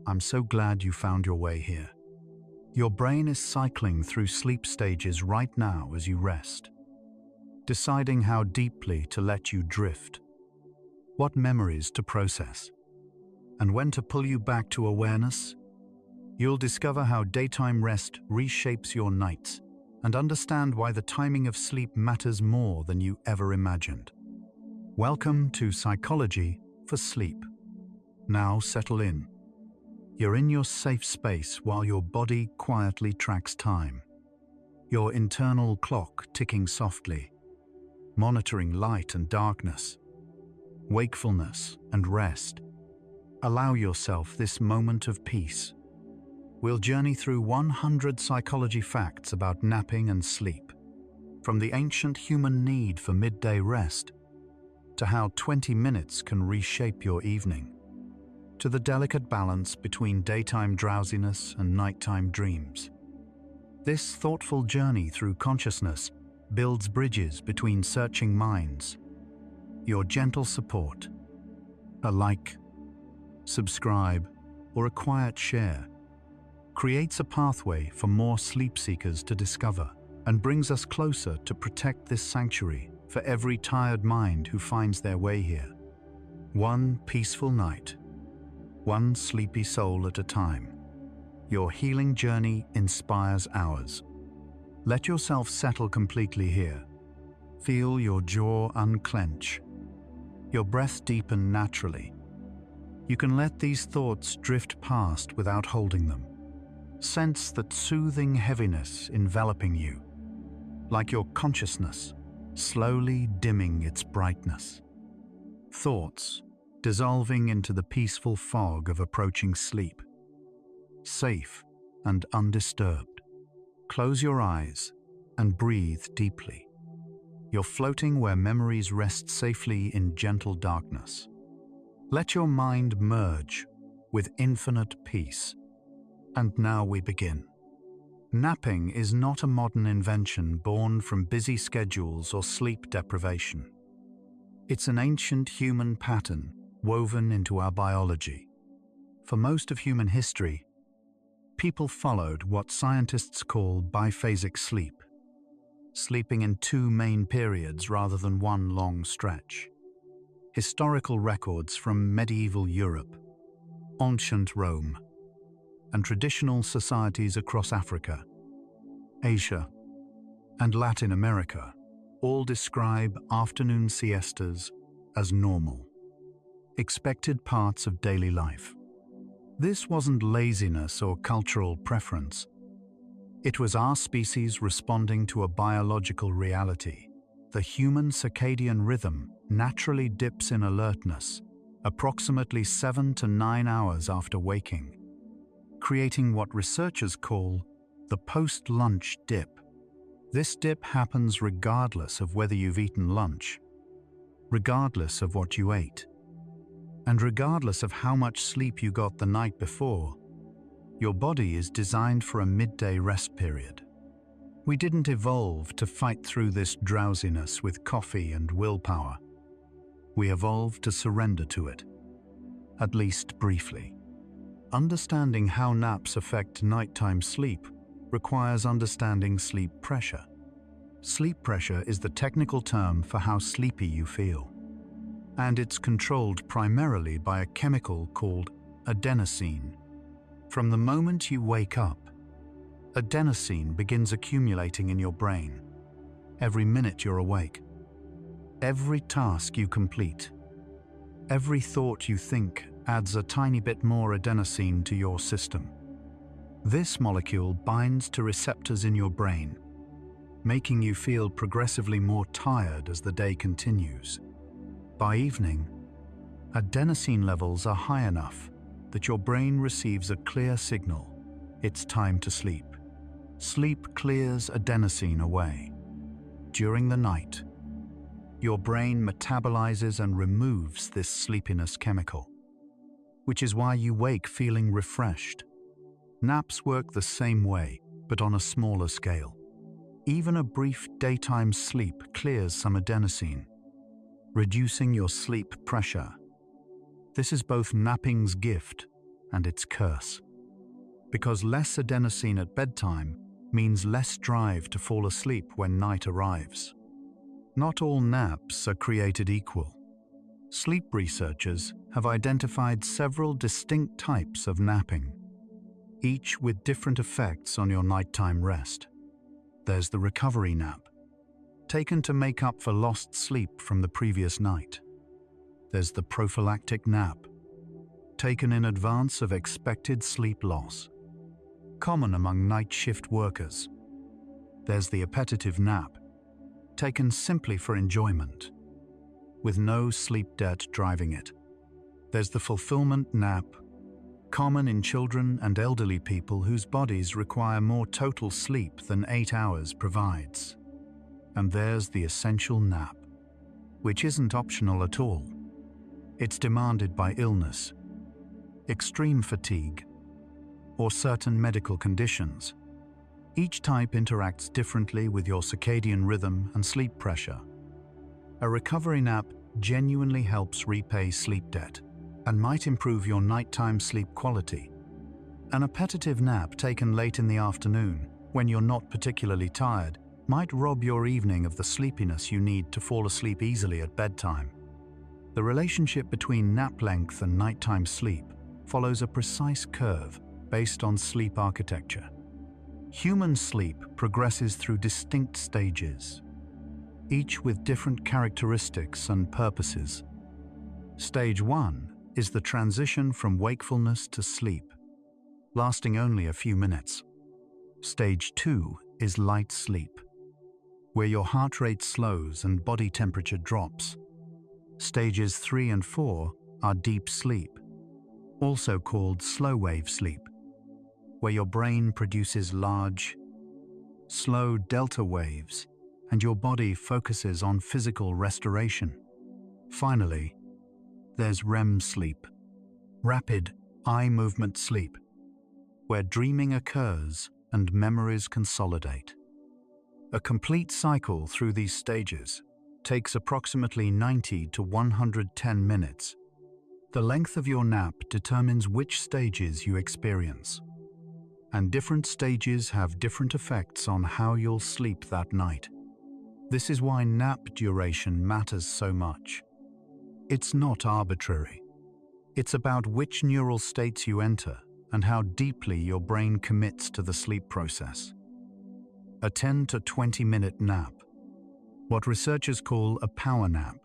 I'm so glad you found your way here. Your brain is cycling through sleep stages right now as you rest, deciding how deeply to let you drift, what memories to process, and when to pull you back to awareness. You'll discover how daytime rest reshapes your nights and understand why the timing of sleep matters more than you ever imagined. Welcome to Psychology for Sleep. Now settle in. You're in your safe space while your body quietly tracks time. Your internal clock ticking softly, monitoring light and darkness, wakefulness and rest. Allow yourself this moment of peace. We'll journey through 100 psychology facts about napping and sleep, from the ancient human need for midday rest, to how 20 minutes can reshape your evening, to the delicate balance between daytime drowsiness and nighttime dreams. This thoughtful journey through consciousness builds bridges between searching minds. Your gentle support, a like, subscribe, or a quiet share, creates a pathway for more sleep seekers to discover and brings us closer to protect this sanctuary for every tired mind who finds their way here. One peaceful night, one sleepy soul at a time. Your healing journey inspires ours. Let yourself settle completely here. Feel your jaw unclench, your breath deepen naturally. You can let these thoughts drift past without holding them. Sense that soothing heaviness enveloping you, like your consciousness slowly dimming its brightness. Thoughts dissolving into the peaceful fog of approaching sleep. Safe and undisturbed. Close your eyes and breathe deeply. You're floating where memories rest safely in gentle darkness. Let your mind merge with infinite peace. And now we begin. Napping is not a modern invention born from busy schedules or sleep deprivation. It's an ancient human pattern woven into our biology. For most of human history, people followed what scientists call biphasic sleep, sleeping in two main periods rather than one long stretch. Historical records from medieval Europe, ancient Rome, and traditional societies across Africa, Asia, and Latin America all describe afternoon siestas as normal, expected parts of daily life. This wasn't laziness or cultural preference. It was our species responding to a biological reality. The human circadian rhythm naturally dips in alertness approximately 7 to 9 hours after waking, creating what researchers call the post-lunch dip. This dip happens regardless of whether you've eaten lunch, regardless of what you ate, and regardless of how much sleep you got the night before. Your body is designed for a midday rest period. We didn't evolve to fight through this drowsiness with coffee and willpower. We evolved to surrender to it, at least briefly. Understanding how naps affect nighttime sleep requires understanding sleep pressure. Sleep pressure is the technical term for how sleepy you feel, and it's controlled primarily by a chemical called adenosine. From the moment you wake up, adenosine begins accumulating in your brain. Every minute you're awake, every task you complete, every thought you think adds a tiny bit more adenosine to your system. This molecule binds to receptors in your brain, making you feel progressively more tired as the day continues. By evening, adenosine levels are high enough that your brain receives a clear signal. It's time to sleep. Sleep clears adenosine away. During the night, your brain metabolizes and removes this sleepiness chemical, which is why you wake feeling refreshed. Naps work the same way, but on a smaller scale. Even a brief daytime sleep clears some adenosine, reducing your sleep pressure. This is both napping's gift and its curse. Because less adenosine at bedtime means less drive to fall asleep when night arrives. Not all naps are created equal. Sleep researchers have identified several distinct types of napping, each with different effects on your nighttime rest. There's the recovery nap, taken to make up for lost sleep from the previous night. There's the prophylactic nap, taken in advance of expected sleep loss, common among night shift workers. There's the appetitive nap, taken simply for enjoyment, with no sleep debt driving it. There's the fulfillment nap, common in children and elderly people whose bodies require more total sleep than 8 hours provides. And there's the essential nap, which isn't optional at all. It's demanded by illness, extreme fatigue, or certain medical conditions. Each type interacts differently with your circadian rhythm and sleep pressure. A recovery nap genuinely helps repay sleep debt and might improve your nighttime sleep quality. An appetitive nap taken late in the afternoon, when you're not particularly tired, might rob your evening of the sleepiness you need to fall asleep easily at bedtime. The relationship between nap length and nighttime sleep follows a precise curve based on sleep architecture. Human sleep progresses through distinct stages, each with different characteristics and purposes. Stage 1 is the transition from wakefulness to sleep, lasting only a few minutes. Stage 2 is light sleep, where your heart rate slows and body temperature drops. Stages 3 and 4 are deep sleep, also called slow-wave sleep, where your brain produces large, slow delta waves and your body focuses on physical restoration. Finally, there's REM sleep, rapid eye movement sleep, where dreaming occurs and memories consolidate. A complete cycle through these stages takes approximately 90 to 110 minutes. The length of your nap determines which stages you experience, and different stages have different effects on how you'll sleep that night. This is why nap duration matters so much. It's not arbitrary. It's about which neural states you enter and how deeply your brain commits to the sleep process. A 10 to 20-minute nap, what researchers call a power nap,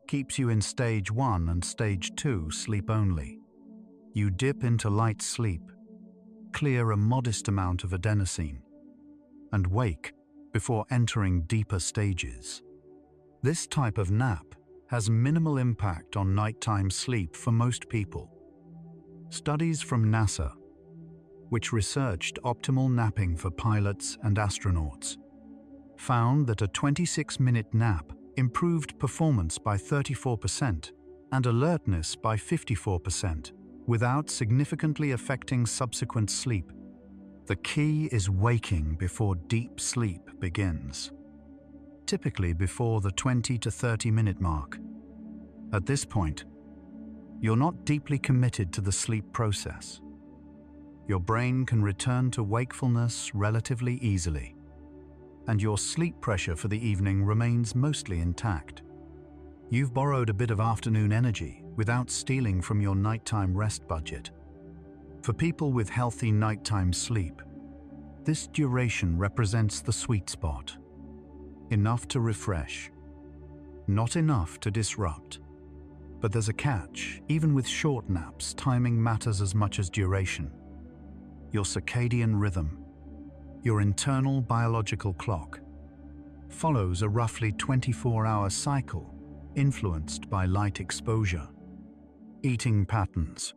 keeps you in stage 1 and stage 2 sleep only. You dip into light sleep, clear a modest amount of adenosine, and wake before entering deeper stages. This type of nap has minimal impact on nighttime sleep for most people. Studies from NASA, which researched optimal napping for pilots and astronauts, found that a 26-minute nap improved performance by 34% and alertness by 54%, without significantly affecting subsequent sleep. The key is waking before deep sleep begins, typically before the 20 to 30-minute mark. At this point, you're not deeply committed to the sleep process. Your brain can return to wakefulness relatively easily, and your sleep pressure for the evening remains mostly intact. You've borrowed a bit of afternoon energy without stealing from your nighttime rest budget. For people with healthy nighttime sleep, this duration represents the sweet spot. Enough to refresh, not enough to disrupt. But there's a catch. Even with short naps, timing matters as much as duration. Your circadian rhythm, your internal biological clock, follows a roughly 24-hour cycle influenced by light exposure, eating patterns,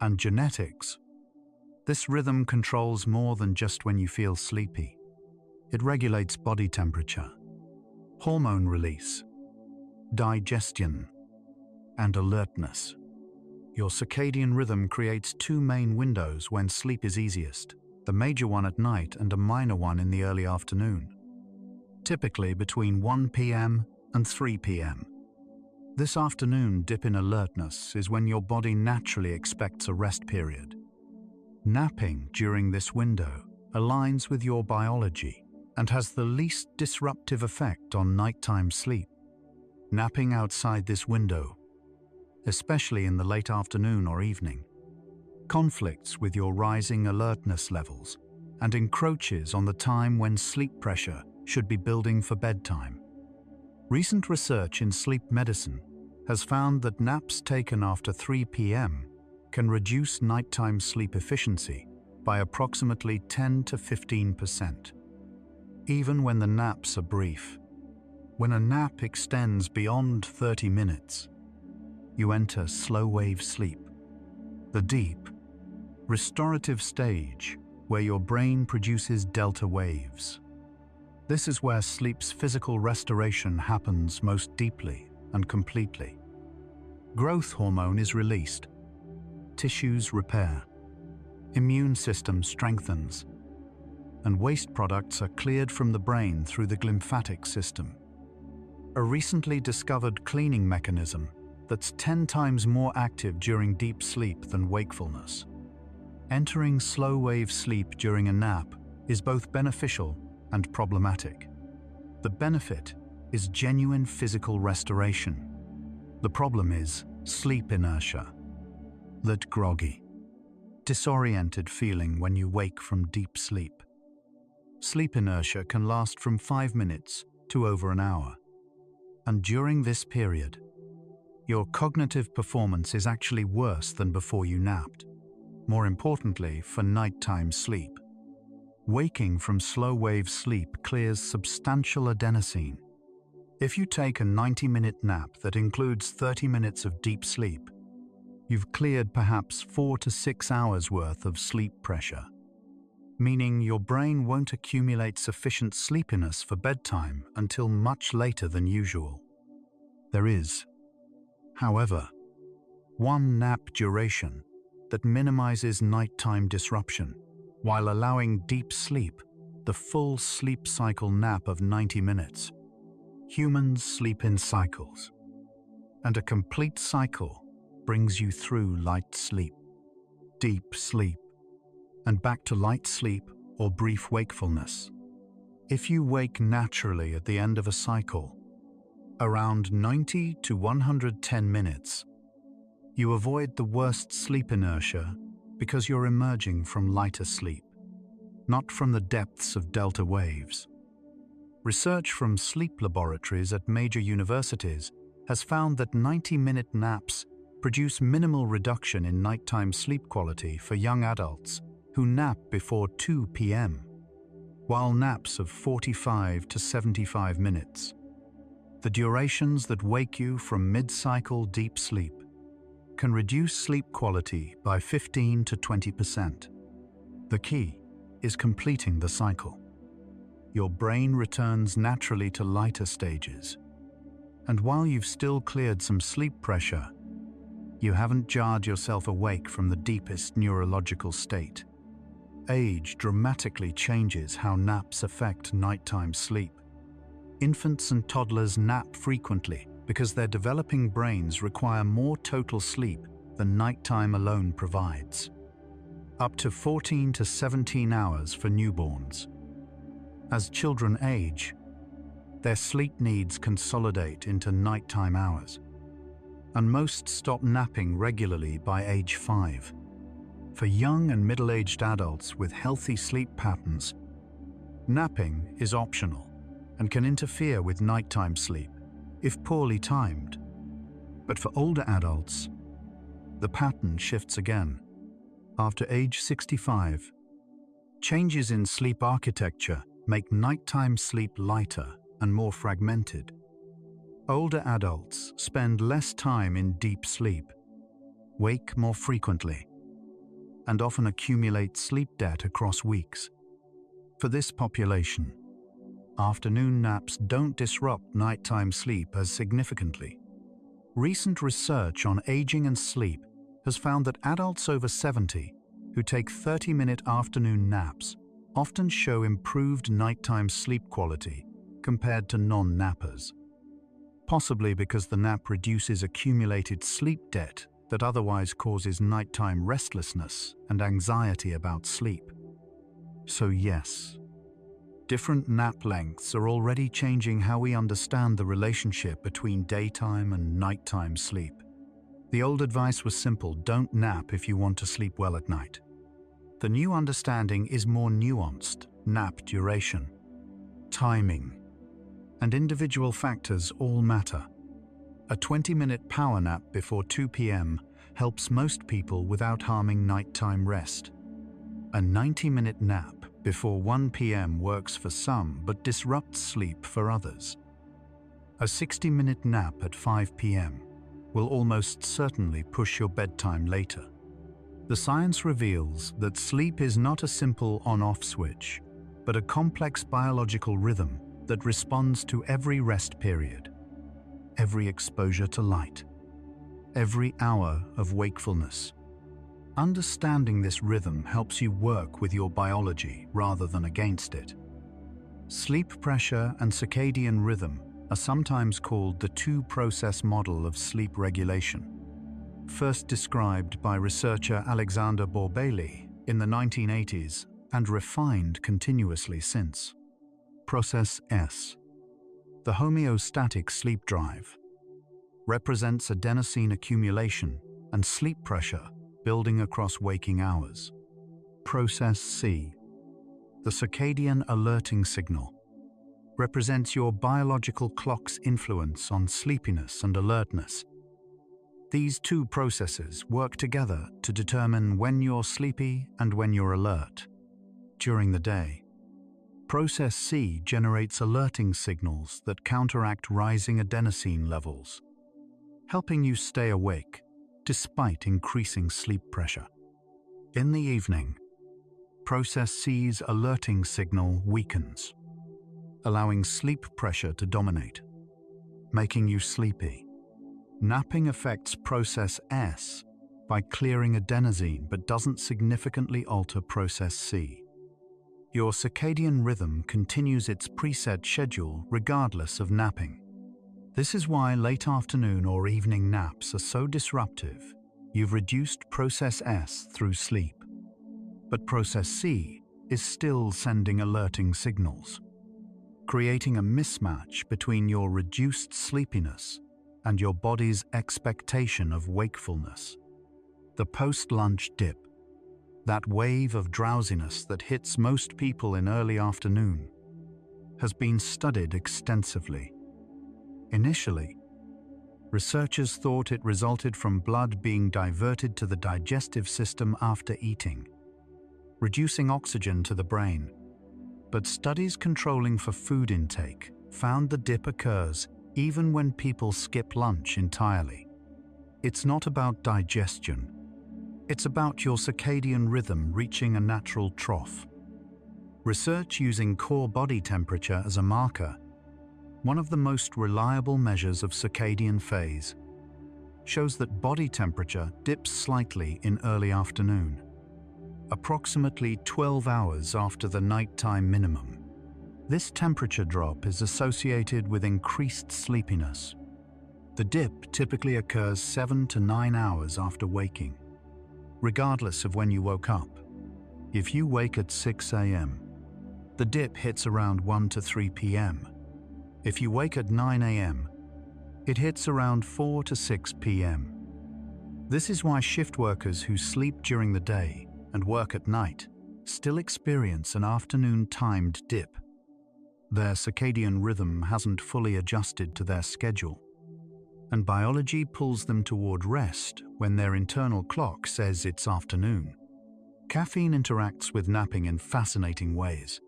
and genetics. This rhythm controls more than just when you feel sleepy. It regulates body temperature, hormone release, digestion, and alertness. Your circadian rhythm creates two main windows when sleep is easiest, the major one at night and a minor one in the early afternoon, typically between 1 p.m. and 3 p.m. This afternoon dip in alertness is when your body naturally expects a rest period. Napping during this window aligns with your biology and has the least disruptive effect on nighttime sleep. Napping outside this window, especially in the late afternoon or evening, conflicts with your rising alertness levels and encroaches on the time when sleep pressure should be building for bedtime. Recent research in sleep medicine has found that naps taken after 3 p.m. can reduce nighttime sleep efficiency by approximately 10 to 15%. Even when the naps are brief, when a nap extends beyond 30 minutes, you enter slow-wave sleep, the deep, restorative stage where your brain produces delta waves. This is where sleep's physical restoration happens most deeply and completely. Growth hormone is released, tissues repair, immune system strengthens, and waste products are cleared from the brain through the glymphatic system. A recently discovered cleaning mechanism that's 10 times more active during deep sleep than wakefulness. Entering slow-wave sleep during a nap is both beneficial and problematic. The benefit is genuine physical restoration. The problem is sleep inertia, that groggy, disoriented feeling when you wake from deep sleep. Sleep inertia can last from 5 minutes to over an hour. And during this period, your cognitive performance is actually worse than before you napped. More importantly, for nighttime sleep, waking from slow-wave sleep clears substantial adenosine. If you take a 90-minute nap that includes 30 minutes of deep sleep, you've cleared perhaps 4 to 6 hours worth of sleep pressure, meaning your brain won't accumulate sufficient sleepiness for bedtime until much later than usual. There is, however, one nap duration that minimizes nighttime disruption while allowing deep sleep, the full sleep cycle nap of 90 minutes. Humans sleep in cycles, and a complete cycle brings you through light sleep, deep sleep, and back to light sleep or brief wakefulness. If you wake naturally at the end of a cycle, around 90 to 110 minutes, you avoid the worst sleep inertia because you're emerging from lighter sleep, not from the depths of delta waves. Research from sleep laboratories at major universities has found that 90-minute naps produce minimal reduction in nighttime sleep quality for young adults who nap before 2 p.m., while naps of 45 to 75 minutes, the durations that wake you from mid-cycle deep sleep, can reduce sleep quality by 15 to 20%. The key is completing the cycle. Your brain returns naturally to lighter stages, and while you've still cleared some sleep pressure, you haven't jarred yourself awake from the deepest neurological state. Age dramatically changes how naps affect nighttime sleep. Infants and toddlers nap frequently because their developing brains require more total sleep than nighttime alone provides. Up to 14 to 17 hours for newborns. As children age, their sleep needs consolidate into nighttime hours, and most stop napping regularly by age 5. For young and middle-aged adults with healthy sleep patterns, napping is optional and can interfere with nighttime sleep if poorly timed. But for older adults, the pattern shifts again. After age 65, changes in sleep architecture make nighttime sleep lighter and more fragmented. Older adults spend less time in deep sleep, wake more frequently, and often accumulate sleep debt across weeks. For this population, afternoon naps don't disrupt nighttime sleep as significantly. Recent research on aging and sleep has found that adults over 70 who take 30-minute afternoon naps often show improved nighttime sleep quality compared to non-nappers. possibly because the nap reduces accumulated sleep debt that otherwise causes nighttime restlessness and anxiety about sleep. So yes, different nap lengths are already changing how we understand the relationship between daytime and nighttime sleep. The old advice was simple: don't nap if you want to sleep well at night. The new understanding is more nuanced. Nap duration, timing, and individual factors all matter. A 20-minute power nap before 2 p.m. helps most people without harming nighttime rest. A 90-minute nap before 1 p.m. works for some but disrupts sleep for others. A 60-minute nap at 5 p.m. will almost certainly push your bedtime later. The science reveals that sleep is not a simple on-off switch, but a complex biological rhythm that responds to every rest period, every exposure to light, every hour of wakefulness. Understanding this rhythm helps you work with your biology rather than against it. Sleep pressure and circadian rhythm are sometimes called the two-process model of sleep regulation, first described by researcher Alexander Borbély in the 1980s and refined continuously since. Process S, the homeostatic sleep drive, represents adenosine accumulation and sleep pressure building across waking hours. Process C, the circadian alerting signal, represents your biological clock's influence on sleepiness and alertness. These two processes work together to determine when you're sleepy and when you're alert. During the day, Process C generates alerting signals that counteract rising adenosine levels, helping you stay awake despite increasing sleep pressure. In the evening, Process C's alerting signal weakens, allowing sleep pressure to dominate, making you sleepy. Napping affects Process S by clearing adenosine but doesn't significantly alter Process C. Your circadian rhythm continues its preset schedule regardless of napping. This is why late afternoon or evening naps are so disruptive. You've reduced Process S through sleep, but Process C is still sending alerting signals, creating a mismatch between your reduced sleepiness and your body's expectation of wakefulness. The post-lunch dip, that wave of drowsiness that hits most people in early afternoon, has been studied extensively. Initially, researchers thought it resulted from blood being diverted to the digestive system after eating, reducing oxygen to the brain. But studies controlling for food intake found the dip occurs even when people skip lunch entirely. It's not about digestion. It's about your circadian rhythm reaching a natural trough. Research using core body temperature as a marker, one of the most reliable measures of circadian phase, shows that body temperature dips slightly in early afternoon, approximately 12 hours after the nighttime minimum. This temperature drop is associated with increased sleepiness. The dip typically occurs 7 to 9 hours after waking, regardless of when you woke up. If you wake at 6 a.m., the dip hits around 1 to 3 p.m. If you wake at 9 a.m., it hits around 4 to 6 p.m. This is why shift workers who sleep during the day and work at night still experience an afternoon-timed dip. Their circadian rhythm hasn't fully adjusted to their schedule, and biology pulls them toward rest when their internal clock says it's afternoon. Caffeine interacts with napping in fascinating ways.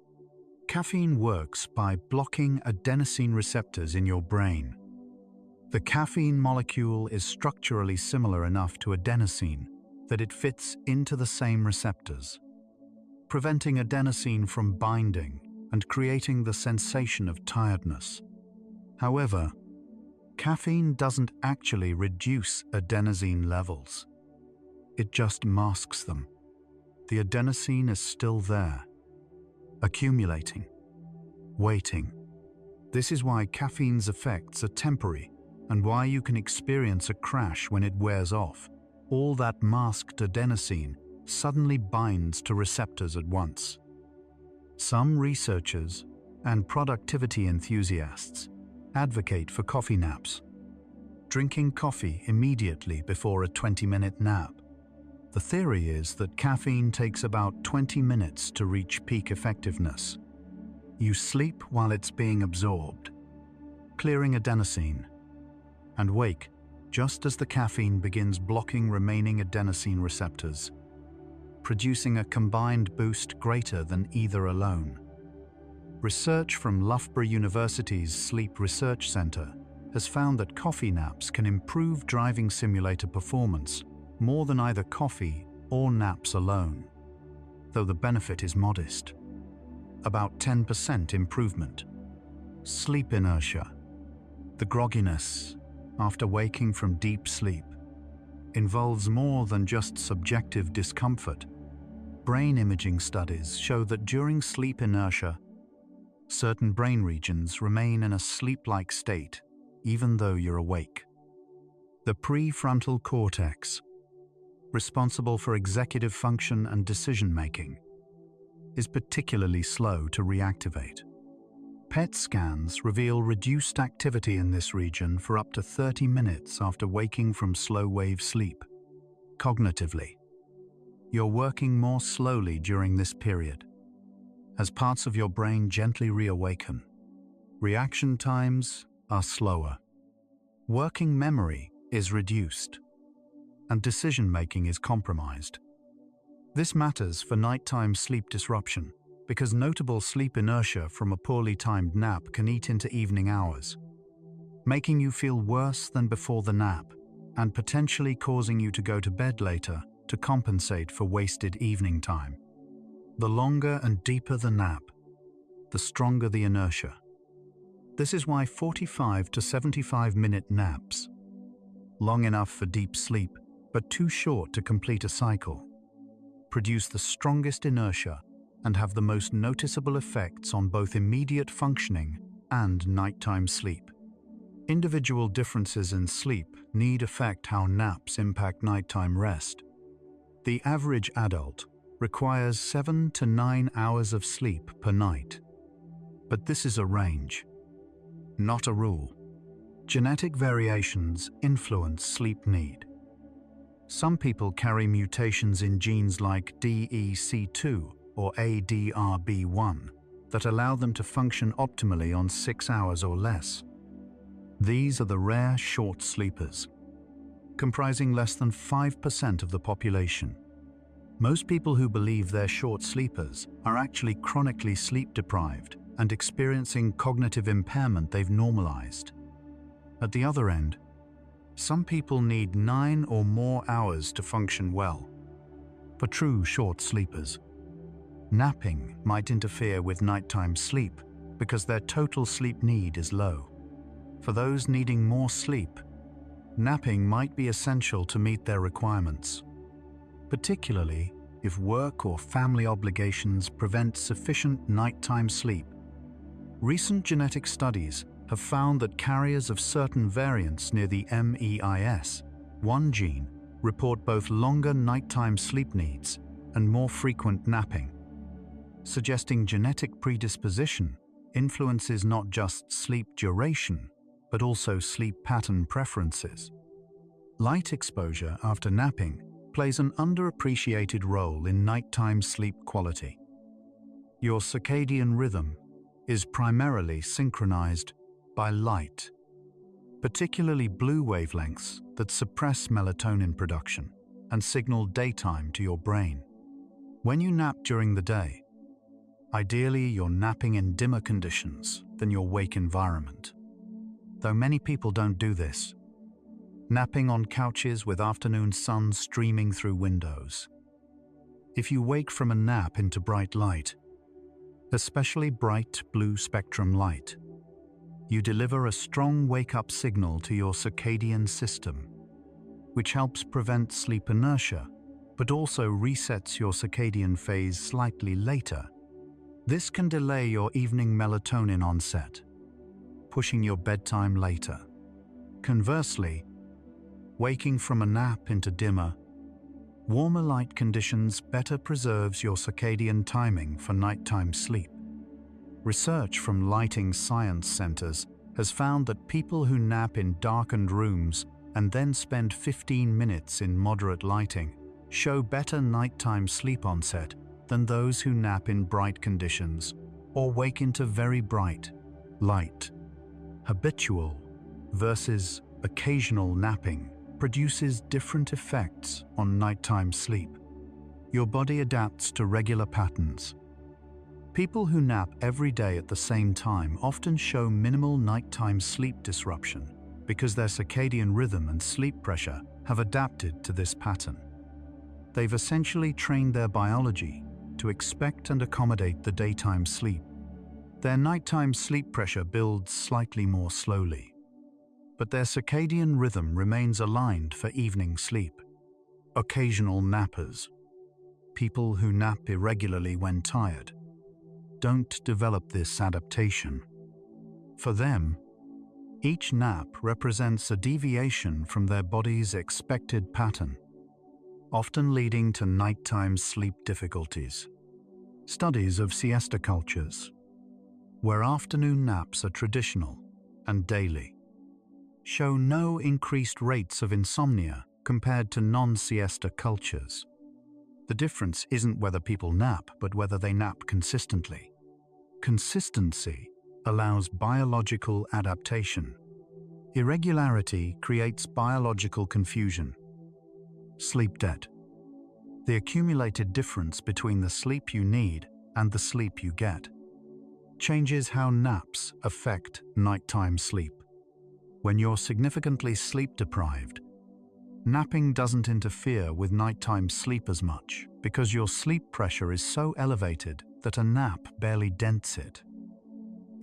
Caffeine works by blocking adenosine receptors in your brain. The caffeine molecule is structurally similar enough to adenosine that it fits into the same receptors, preventing adenosine from binding and creating the sensation of tiredness. However, caffeine doesn't actually reduce adenosine levels. It just masks them. The adenosine is still there, accumulating, waiting. This is why caffeine's effects are temporary and why you can experience a crash when it wears off. All that masked adenosine suddenly binds to receptors at once. Some researchers and productivity enthusiasts advocate for coffee naps, drinking coffee immediately before a 20-minute nap. The theory is that caffeine takes about 20 minutes to reach peak effectiveness. You sleep while it's being absorbed, clearing adenosine, and wake just as the caffeine begins blocking remaining adenosine receptors, producing a combined boost greater than either alone. Research from Loughborough University's Sleep Research Center has found that coffee naps can improve driving simulator performance more than either coffee or naps alone, though the benefit is modest. About 10% improvement. Sleep inertia. The grogginess after waking from deep sleep involves more than just subjective discomfort. Brain imaging studies show that during sleep inertia, certain brain regions remain in a sleep-like state even though you're awake. The prefrontal cortex, responsible for executive function and decision-making, is particularly slow to reactivate. PET scans reveal reduced activity in this region for up to 30 minutes after waking from slow-wave sleep. Cognitively, you're working more slowly during this period, as parts of your brain gently reawaken. Reaction times are slower. Working memory is reduced, and decision-making is compromised. This matters for nighttime sleep disruption, because notable sleep inertia from a poorly timed nap can eat into evening hours, making you feel worse than before the nap and potentially causing you to go to bed later to compensate for wasted evening time. The longer and deeper the nap, the stronger the inertia. This is why 45 to 75-minute naps, long enough for deep sleep but too short to complete a cycle, produce the strongest inertia and have the most noticeable effects on both immediate functioning and nighttime sleep. Individual differences in sleep need affect how naps impact nighttime rest. The average adult requires 7 to 9 hours of sleep per night. But this is a range, not a rule. Genetic variations influence sleep need. Some people carry mutations in genes like DEC2 or ADRB1 that allow them to function optimally on 6 hours or less. These are the rare short sleepers, comprising less than 5% of the population. Most people who believe they're short sleepers are actually chronically sleep deprived and experiencing cognitive impairment they've normalized. At the other end, some people need 9 or more hours to function well. For true short sleepers, napping might interfere with nighttime sleep because their total sleep need is low. For those needing more sleep, napping might be essential to meet their requirements, particularly if work or family obligations prevent sufficient nighttime sleep. Recent genetic studies have found that carriers of certain variants near the MEIS1 gene report both longer nighttime sleep needs and more frequent napping, suggesting genetic predisposition influences not just sleep duration, but also sleep pattern preferences. Light exposure after napping plays an underappreciated role in nighttime sleep quality. Your circadian rhythm is primarily synchronized by light, particularly blue wavelengths that suppress melatonin production and signal daytime to your brain. When you nap during the day, ideally you're napping in dimmer conditions than your wake environment. Though many people don't do this, napping on couches with afternoon sun streaming through windows. If you wake from a nap into bright light, especially bright blue spectrum light, you deliver a strong wake-up signal to your circadian system, which helps prevent sleep inertia, but also resets your circadian phase slightly later. This can delay your evening melatonin onset, pushing your bedtime later. Conversely, waking from a nap into dimmer, warmer light conditions better preserves your circadian timing for nighttime sleep. Research from lighting science centers has found that people who nap in darkened rooms and then spend 15 minutes in moderate lighting show better nighttime sleep onset than those who nap in bright conditions or wake into very bright light. Habitual versus occasional napping produces different effects on nighttime sleep. Your body adapts to regular patterns. People who nap every day at the same time often show minimal nighttime sleep disruption because their circadian rhythm and sleep pressure have adapted to this pattern. They've essentially trained their biology to expect and accommodate the daytime sleep. Their nighttime sleep pressure builds slightly more slowly, but their circadian rhythm remains aligned for evening sleep. Occasional nappers, people who nap irregularly when tired, don't develop this adaptation. For them, each nap represents a deviation from their body's expected pattern, often leading to nighttime sleep difficulties. Studies of siesta cultures, where afternoon naps are traditional and daily, show no increased rates of insomnia compared to non-siesta cultures. The difference isn't whether people nap, but whether they nap consistently. Consistency allows biological adaptation. Irregularity creates biological confusion. Sleep debt, the accumulated difference between the sleep you need and the sleep you get, changes how naps affect nighttime sleep. When you're significantly sleep deprived, napping doesn't interfere with nighttime sleep as much because your sleep pressure is so elevated that a nap barely dents it.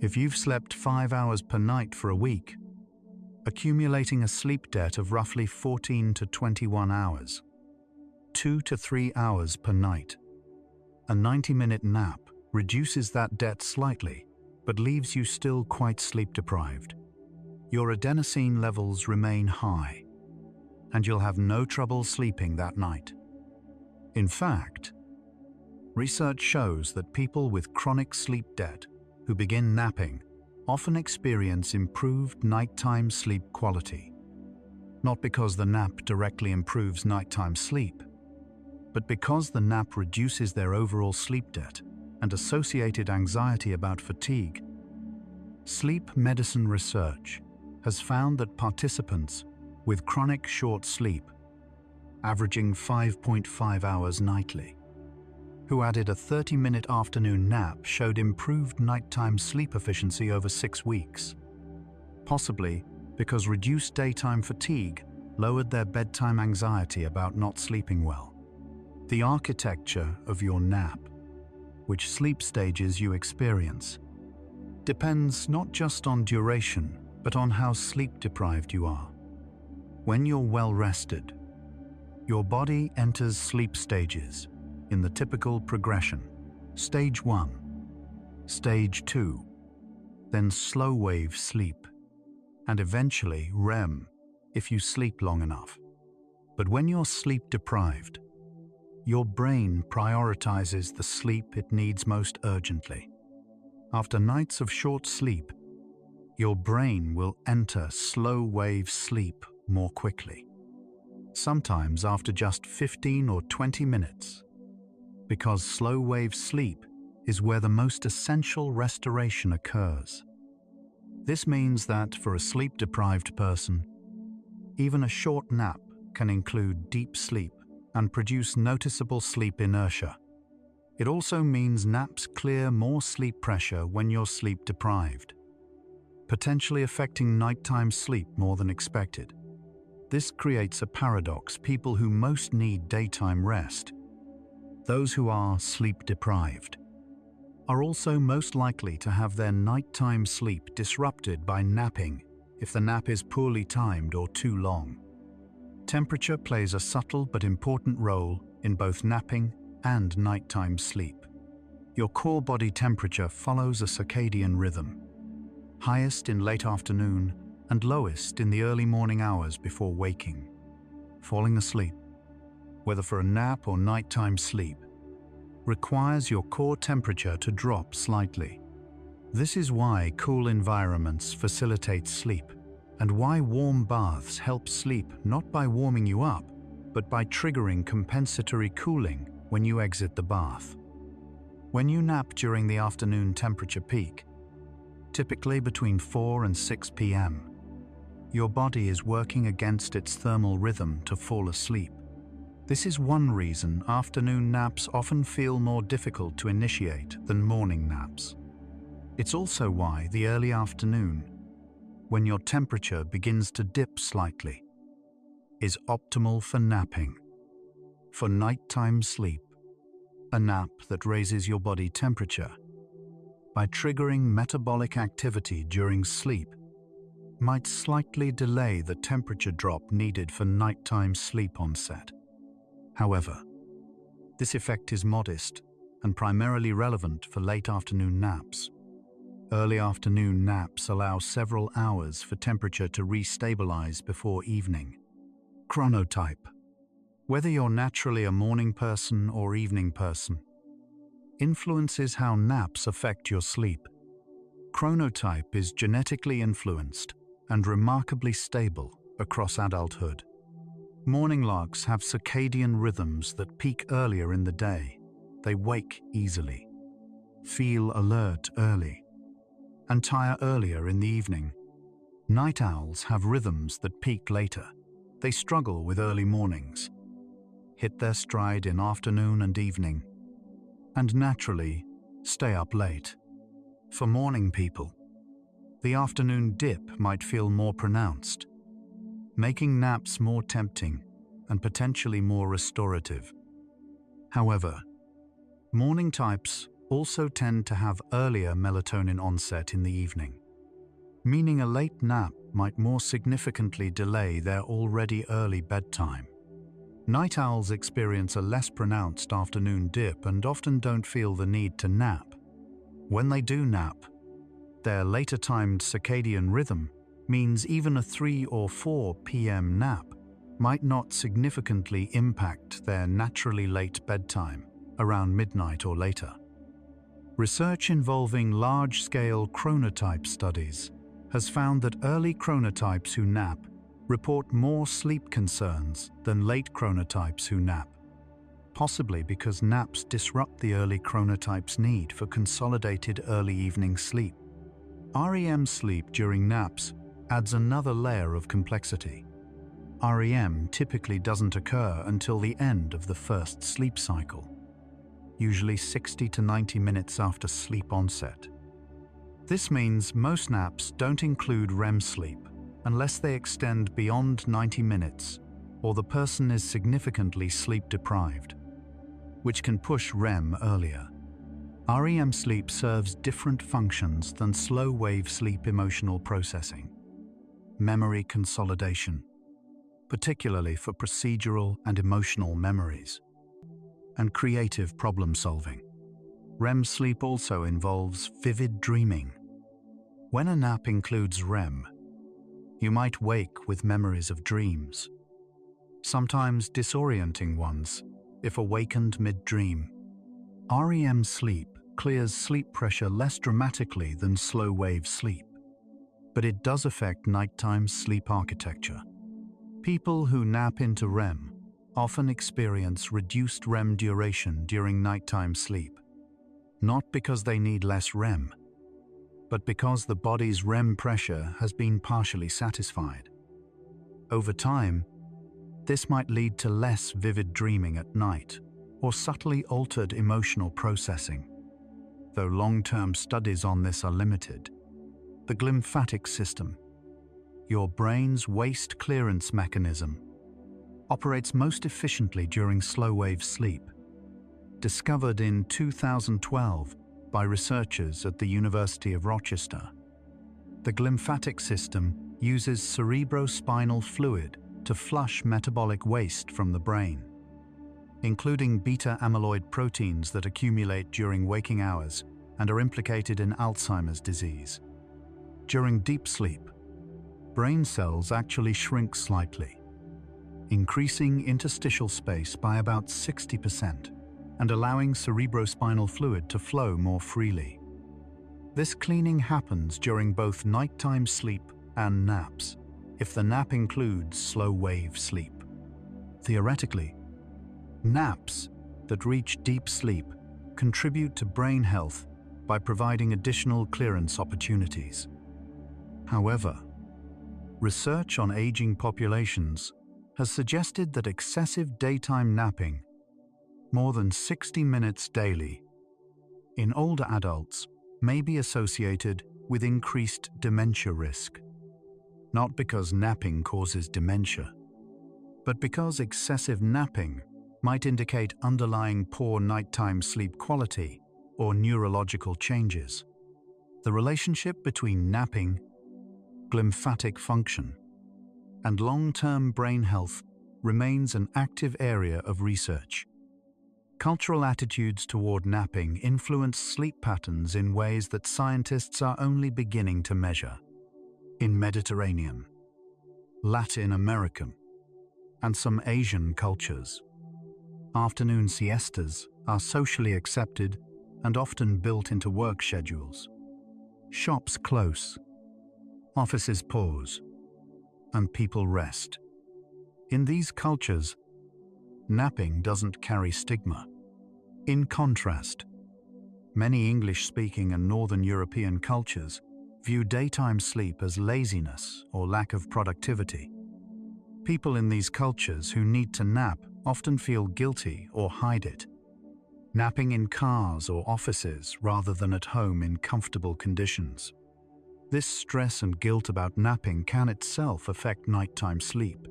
If you've slept 5 hours per night for a week, accumulating a sleep debt of roughly 14 to 21 hours, 2 to 3 hours per night, a 90-minute nap reduces that debt slightly, but leaves you still quite sleep deprived. Your adenosine levels remain high, and you'll have no trouble sleeping that night. In fact, research shows that people with chronic sleep debt who begin napping often experience improved nighttime sleep quality. Not because the nap directly improves nighttime sleep, but because the nap reduces their overall sleep debt and associated anxiety about fatigue. Sleep medicine research has found that participants with chronic short sleep, averaging 5.5 hours nightly, who added a 30-minute afternoon nap showed improved nighttime sleep efficiency over 6 weeks, possibly because reduced daytime fatigue lowered their bedtime anxiety about not sleeping well. The architecture of your nap, which sleep stages you experience, depends not just on duration, but on how sleep-deprived you are. When you're well-rested, your body enters sleep stages in the typical progression: Stage 1, Stage 2, then slow-wave sleep, and eventually REM if you sleep long enough. But when you're sleep-deprived, your brain prioritizes the sleep it needs most urgently. After nights of short sleep, your brain will enter slow-wave sleep more quickly, sometimes after just 15 or 20 minutes, because slow-wave sleep is where the most essential restoration occurs. This means that for a sleep-deprived person, even a short nap can include deep sleep and produce noticeable sleep inertia. It also means naps clear more sleep pressure when you're sleep-deprived, potentially affecting nighttime sleep more than expected. This creates a paradox: people who most need daytime rest, those who are sleep-deprived, are also most likely to have their nighttime sleep disrupted by napping if the nap is poorly timed or too long. Temperature plays a subtle but important role in both napping and nighttime sleep. Your core body temperature follows a circadian rhythm, highest in late afternoon and lowest in the early morning hours before waking. Falling asleep, whether for a nap or nighttime sleep, requires your core temperature to drop slightly. This is why cool environments facilitate sleep, and why warm baths help sleep not by warming you up, but by triggering compensatory cooling when you exit the bath. When you nap during the afternoon temperature peak, typically between 4 and 6 p.m., your body is working against its thermal rhythm to fall asleep. This is one reason afternoon naps often feel more difficult to initiate than morning naps. It's also why the early afternoon, when your temperature begins to dip slightly, is optimal for napping. For nighttime sleep, a nap that raises your body temperature by triggering metabolic activity during sleep might slightly delay the temperature drop needed for nighttime sleep onset. However, this effect is modest and primarily relevant for late afternoon naps. Early afternoon naps allow several hours for temperature to restabilize before evening. Chronotype. Whether you're naturally a morning person or evening person, influences how naps affect your sleep. Chronotype is genetically influenced and remarkably stable across adulthood. Morning larks have circadian rhythms that peak earlier in the day. They wake easily, feel alert early, and tire earlier in the evening. Night owls have rhythms that peak later. They struggle with early mornings, hit their stride in afternoon and evening, and naturally stay up late. For morning people, the afternoon dip might feel more pronounced, making naps more tempting and potentially more restorative. However, morning types also tend to have earlier melatonin onset in the evening, meaning a late nap might more significantly delay their already early bedtime. Night owls experience a less pronounced afternoon dip and often don't feel the need to nap. When they do nap, their later timed circadian rhythm means even a 3 or 4 p.m. nap might not significantly impact their naturally late bedtime around midnight or later. Research involving large-scale chronotype studies has found that early chronotypes who nap report more sleep concerns than late chronotypes who nap, possibly because naps disrupt the early chronotype's need for consolidated early evening sleep. REM sleep during naps adds another layer of complexity. REM typically doesn't occur until the end of the first sleep cycle, usually 60 to 90 minutes after sleep onset. This means most naps don't include REM sleep unless they extend beyond 90 minutes or the person is significantly sleep deprived, which can push REM earlier. REM sleep serves different functions than slow-wave sleep: emotional processing, memory consolidation, particularly for procedural and emotional memories, and creative problem-solving. REM sleep also involves vivid dreaming. When a nap includes REM, you might wake with memories of dreams, sometimes disorienting ones if awakened mid-dream. REM sleep clears sleep pressure less dramatically than slow-wave sleep, but it does affect nighttime sleep architecture. People who nap into REM often experience reduced REM duration during nighttime sleep, not because they need less REM, but because the body's REM pressure has been partially satisfied. Over time, this might lead to less vivid dreaming at night or subtly altered emotional processing. Though long-term studies on this are limited, the glymphatic system, your brain's waste clearance mechanism, operates most efficiently during slow-wave sleep. Discovered in 2012 by researchers at the University of Rochester, the glymphatic system uses cerebrospinal fluid to flush metabolic waste from the brain, including beta-amyloid proteins that accumulate during waking hours and are implicated in Alzheimer's disease. During deep sleep, brain cells actually shrink slightly, increasing interstitial space by about 60% and allowing cerebrospinal fluid to flow more freely. This cleaning happens during both nighttime sleep and naps, if the nap includes slow-wave sleep. Theoretically, naps that reach deep sleep contribute to brain health by providing additional clearance opportunities. However, research on aging populations has suggested that excessive daytime napping, more than 60 minutes daily, in older adults may be associated with increased dementia risk. Not because napping causes dementia, but because excessive napping might indicate underlying poor nighttime sleep quality or neurological changes. The relationship between napping, glymphatic function, and long-term brain health remains an active area of research. Cultural attitudes toward napping influence sleep patterns in ways that scientists are only beginning to measure. In Mediterranean, Latin American, and some Asian cultures, afternoon siestas are socially accepted and often built into work schedules. Shops close, offices pause, and people rest. In these cultures, napping doesn't carry stigma. In contrast, many English-speaking and Northern European cultures view daytime sleep as laziness or lack of productivity. People in these cultures who need to nap often feel guilty or hide it, napping in cars or offices rather than at home in comfortable conditions. This stress and guilt about napping can itself affect nighttime sleep,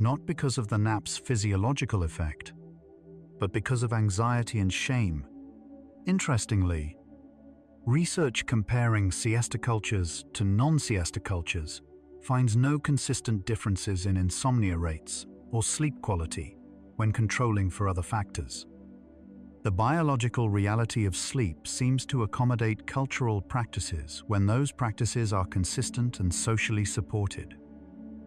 not because of the nap's physiological effect, but because of anxiety and shame. Interestingly, research comparing siesta cultures to non-siesta cultures finds no consistent differences in insomnia rates or sleep quality when controlling for other factors. The biological reality of sleep seems to accommodate cultural practices when those practices are consistent and socially supported.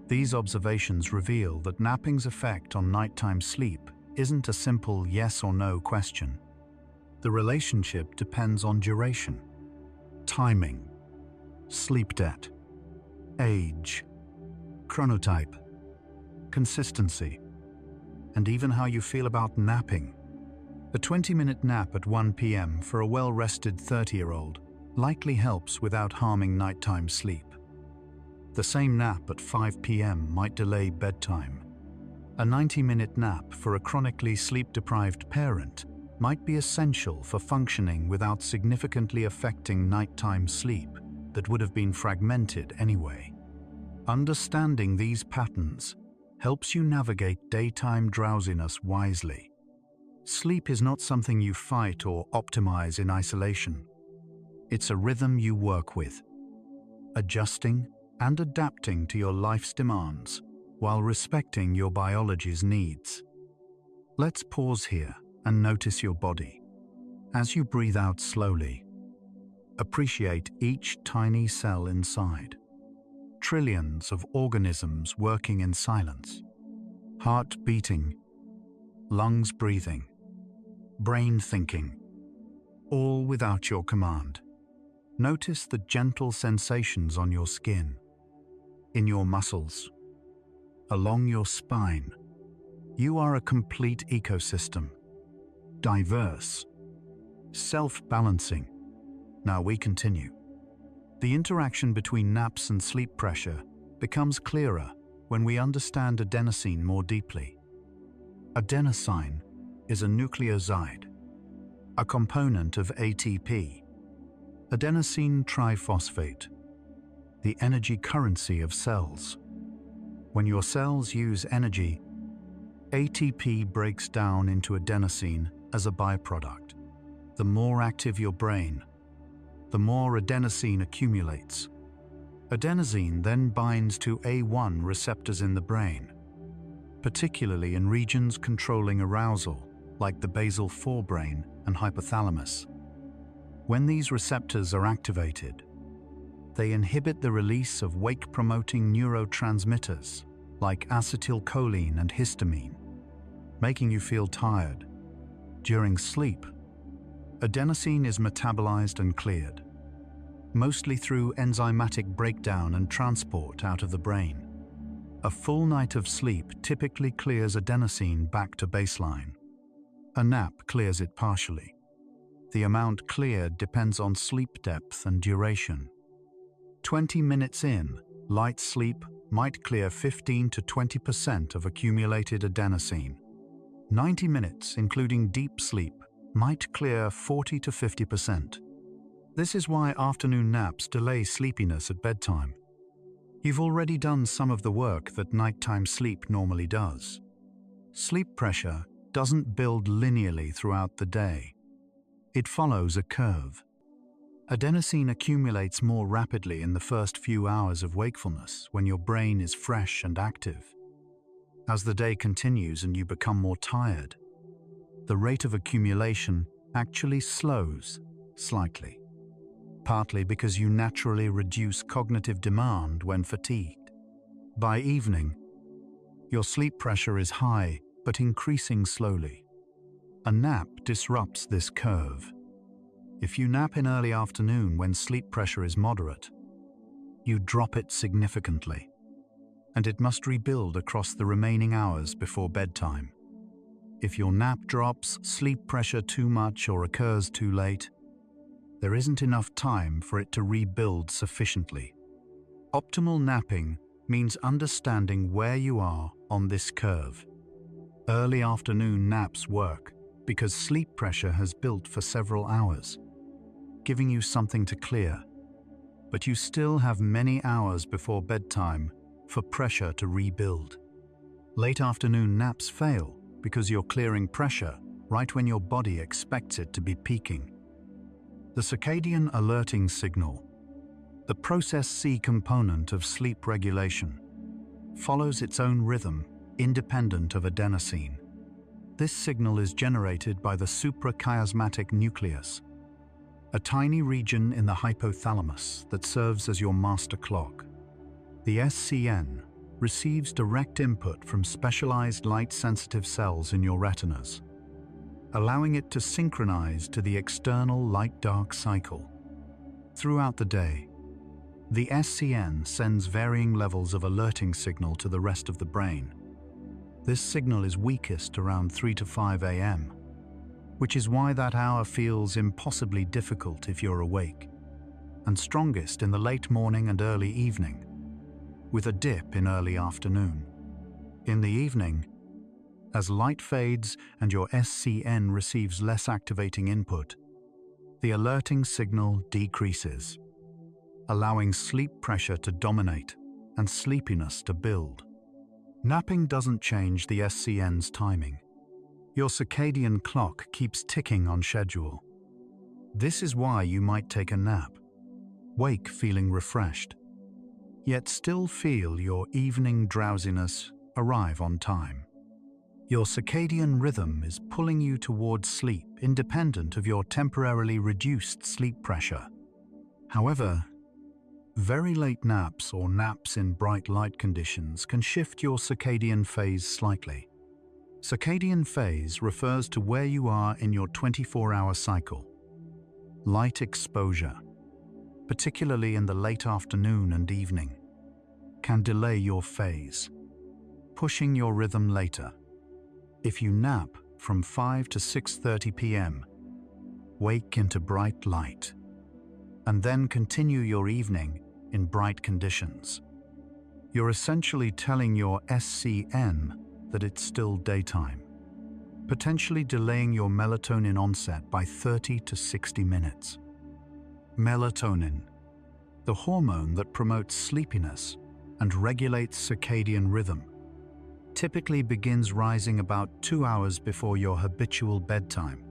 These observations reveal that napping's effect on nighttime sleep isn't a simple yes or no question. The relationship depends on duration, timing, sleep debt, age, chronotype, consistency, and even how you feel about napping. A 20-minute nap at 1 p.m. for a well-rested 30-year-old likely helps without harming nighttime sleep. The same nap at 5 p.m. might delay bedtime. A 90-minute nap for a chronically sleep-deprived parent might be essential for functioning without significantly affecting nighttime sleep that would have been fragmented anyway. Understanding these patterns helps you navigate daytime drowsiness wisely. Sleep is not something you fight or optimize in isolation. It's a rhythm you work with, adjusting and adapting to your life's demands while respecting your biology's needs. Let's pause here and notice your body. As you breathe out slowly, appreciate each tiny cell inside. Trillions of organisms working in silence. Heart beating, lungs breathing, brain thinking, all without your command. Notice the gentle sensations on your skin, in your muscles, along your spine. You are a complete ecosystem, diverse, self-balancing. Now we continue. The interaction between naps and sleep pressure becomes clearer when we understand adenosine more deeply. Adenosine is a nucleoside, a component of ATP, adenosine triphosphate, the energy currency of cells. When your cells use energy, ATP breaks down into adenosine as a byproduct. The more active your brain, the more adenosine accumulates. Adenosine then binds to A1 receptors in the brain, particularly in regions controlling arousal, like the basal forebrain and hypothalamus. When these receptors are activated, They inhibit the release of wake-promoting neurotransmitters like acetylcholine and histamine, making you feel tired. During sleep, adenosine is metabolized and cleared, mostly through enzymatic breakdown and transport out of the brain. A full night of sleep typically clears adenosine back to baseline. A nap clears it partially. The amount cleared depends on sleep depth and duration. 20 minutes in, light sleep might clear 15 to 20% of accumulated adenosine. 90 minutes, including deep sleep, might clear 40 to 50%. This is why afternoon naps delay sleepiness at bedtime. You've already done some of the work that nighttime sleep normally does. Sleep pressure doesn't build linearly throughout the day. It follows a curve. Adenosine accumulates more rapidly in the first few hours of wakefulness when your brain is fresh and active. As the day continues and you become more tired, the rate of accumulation actually slows slightly, partly because you naturally reduce cognitive demand when fatigued. By evening, your sleep pressure is high but increasing slowly. A nap disrupts this curve. If you nap in early afternoon when sleep pressure is moderate, you drop it significantly, and it must rebuild across the remaining hours before bedtime. If your nap drops sleep pressure too much or occurs too late, there isn't enough time for it to rebuild sufficiently. Optimal napping means understanding where you are on this curve. Early afternoon naps work because sleep pressure has built for several hours, giving you something to clear. But you still have many hours before bedtime for pressure to rebuild. Late afternoon naps fail because you're clearing pressure right when your body expects it to be peaking. The circadian alerting signal, the process C component of sleep regulation, follows its own rhythm independent of adenosine. This signal is generated by the suprachiasmatic nucleus, a tiny region in the hypothalamus that serves as your master clock. The SCN receives direct input from specialized light-sensitive cells in your retinas, allowing it to synchronize to the external light-dark cycle. Throughout the day, the SCN sends varying levels of alerting signal to the rest of the brain. This signal is weakest around 3 to 5 a.m., which is why that hour feels impossibly difficult if you're awake, and strongest in the late morning and early evening, with a dip in early afternoon. In the evening, as light fades and your SCN receives less activating input, the alerting signal decreases, allowing sleep pressure to dominate and sleepiness to build. Napping doesn't change the SCN's timing. Your circadian clock keeps ticking on schedule. This is why you might take a nap, wake feeling refreshed, yet still feel your evening drowsiness arrive on time. Your circadian rhythm is pulling you towards sleep independent of your temporarily reduced sleep pressure. However, very late naps or naps in bright light conditions can shift your circadian phase slightly. Circadian phase refers to where you are in your 24-hour cycle. Light exposure, particularly in the late afternoon and evening, can delay your phase, pushing your rhythm later. If you nap from 5 to 6:30 p.m., wake into bright light, and then continue your evening in bright conditions, you're essentially telling your SCN that it's still daytime, potentially delaying your melatonin onset by 30 to 60 minutes. Melatonin, the hormone that promotes sleepiness and regulates circadian rhythm, typically begins rising about 2 hours before your habitual bedtime.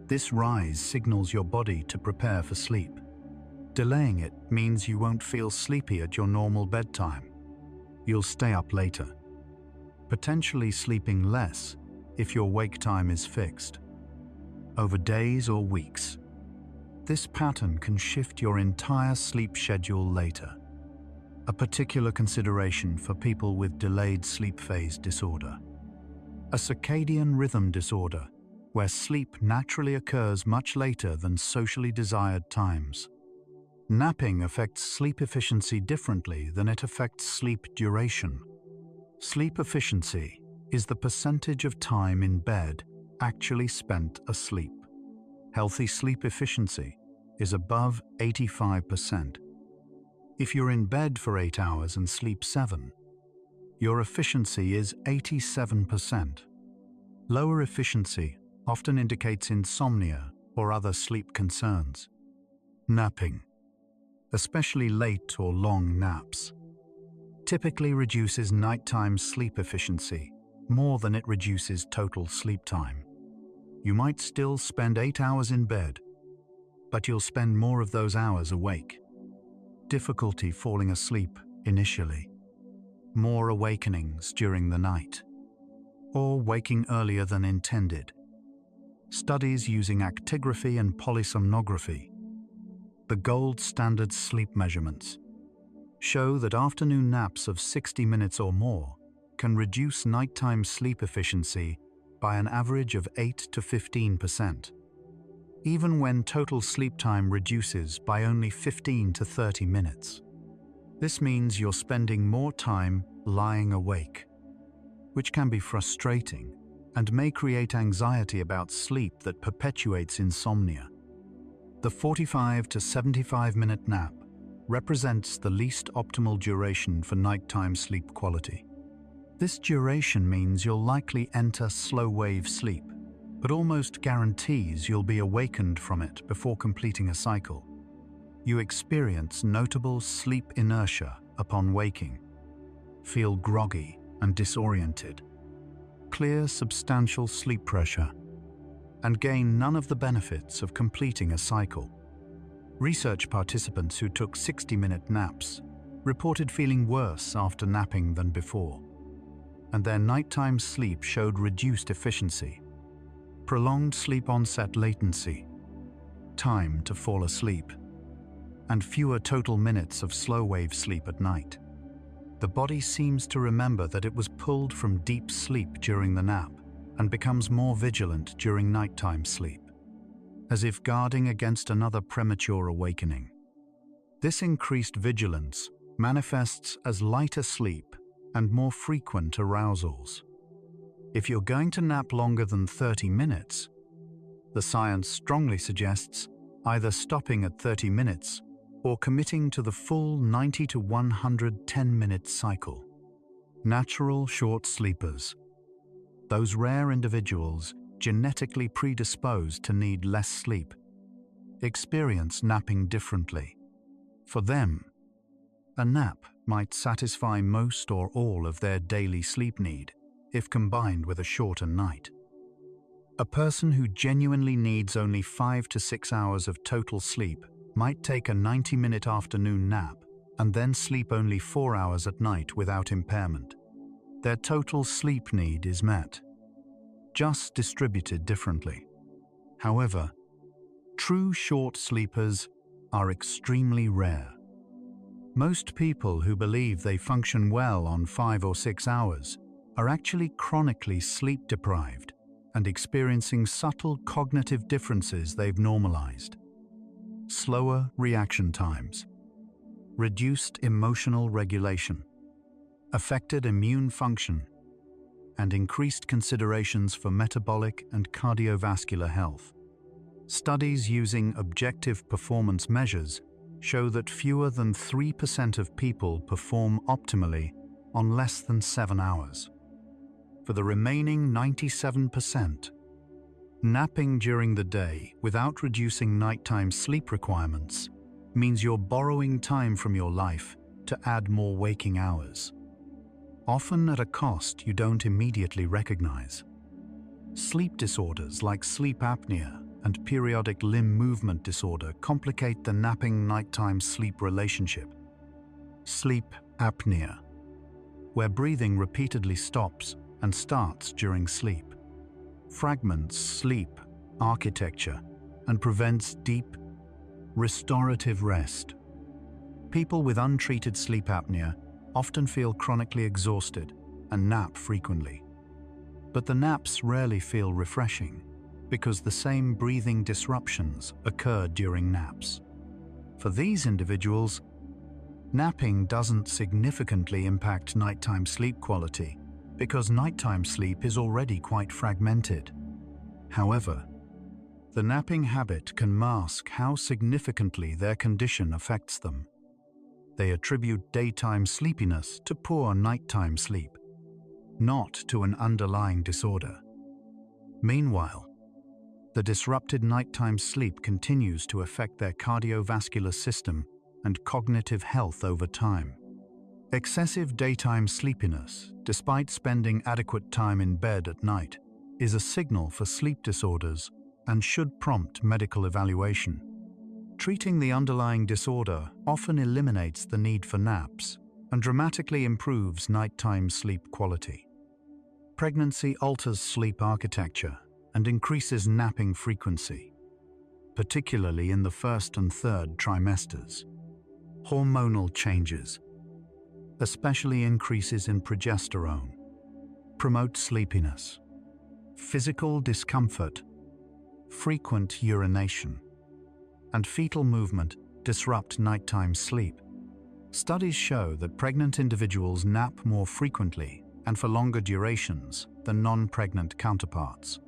This rise signals your body to prepare for sleep. Delaying it means you won't feel sleepy at your normal bedtime. You'll stay up later, potentially sleeping less if your wake time is fixed. Over days or weeks, This pattern can shift your entire sleep schedule later, a particular consideration for people with delayed sleep phase disorder, a circadian rhythm disorder where sleep naturally occurs much later than socially desired times. Napping affects sleep efficiency differently than it affects sleep duration. Sleep efficiency is the percentage of time in bed actually spent asleep. Healthy sleep efficiency is above 85%. If you're in bed for 8 hours and sleep 7, your efficiency is 87%. Lower efficiency often indicates insomnia or other sleep concerns. Napping, especially late or long naps, typically reduces nighttime sleep efficiency more than it reduces total sleep time. You might still spend 8 hours in bed, but you'll spend more of those hours awake. Difficulty falling asleep initially, more awakenings during the night, or waking earlier than intended. Studies using actigraphy and polysomnography, the gold standard sleep measurements, show that afternoon naps of 60 minutes or more can reduce nighttime sleep efficiency by an average of 8 to 15%, even when total sleep time reduces by only 15 to 30 minutes. This means you're spending more time lying awake, which can be frustrating and may create anxiety about sleep that perpetuates insomnia. The 45 to 75-minute nap represents the least optimal duration for nighttime sleep quality. This duration means you'll likely enter slow-wave sleep, but almost guarantees you'll be awakened from it before completing a cycle. You experience notable sleep inertia upon waking, feel groggy and disoriented, clear substantial sleep pressure, and gain none of the benefits of completing a cycle. Research participants who took 60-minute naps reported feeling worse after napping than before, and their nighttime sleep showed reduced efficiency, prolonged sleep onset latency, time to fall asleep, and fewer total minutes of slow-wave sleep at night. The body seems to remember that it was pulled from deep sleep during the nap and becomes more vigilant during nighttime sleep, as if guarding against another premature awakening. This increased vigilance manifests as lighter sleep and more frequent arousals. If you're going to nap longer than 30 minutes, the science strongly suggests either stopping at 30 minutes or committing to the full 90 to 110-minute cycle. Natural short sleepers, those rare individuals genetically predisposed to need less sleep, experience napping differently. For them, a nap might satisfy most or all of their daily sleep need if combined with a shorter night. A person who genuinely needs only 5 to 6 hours of total sleep might take a 90-minute afternoon nap and then sleep only 4 hours at night without impairment. Their total sleep need is met, just distributed differently. However, true short sleepers are extremely rare. Most people who believe they function well on 5 or 6 hours are actually chronically sleep-deprived and experiencing subtle cognitive differences they've normalized. Slower reaction times, reduced emotional regulation, affected immune function, and increased considerations for metabolic and cardiovascular health. Studies using objective performance measures show that fewer than 3% of people perform optimally on less than 7 hours. For the remaining 97%, napping during the day without reducing nighttime sleep requirements means you're borrowing time from your life to add more waking hours, often at a cost you don't immediately recognize. Sleep disorders like sleep apnea and periodic limb movement disorder complicate the napping-nighttime sleep relationship. Sleep apnea, where breathing repeatedly stops and starts during sleep, fragments sleep architecture and prevents deep, Restorative rest. People with untreated sleep apnea often feel chronically exhausted and nap frequently. But the naps rarely feel refreshing because the same breathing disruptions occur during naps. For these individuals, napping doesn't significantly impact nighttime sleep quality because nighttime sleep is already quite fragmented. However, the napping habit can mask how significantly their condition affects them. They attribute daytime sleepiness to poor nighttime sleep, not to an underlying disorder. Meanwhile, the disrupted nighttime sleep continues to affect their cardiovascular system and cognitive health over time. Excessive daytime sleepiness, despite spending adequate time in bed at night, is a signal for sleep disorders and should prompt medical evaluation. Treating the underlying disorder often eliminates the need for naps and dramatically improves nighttime sleep quality. Pregnancy alters sleep architecture and increases napping frequency, particularly in the first and third trimesters. Hormonal changes, especially increases in progesterone, promote sleepiness. Physical discomfort, frequent urination, and fetal movement disrupt nighttime sleep. Studies show that pregnant individuals nap more frequently and for longer durations than non-pregnant counterparts.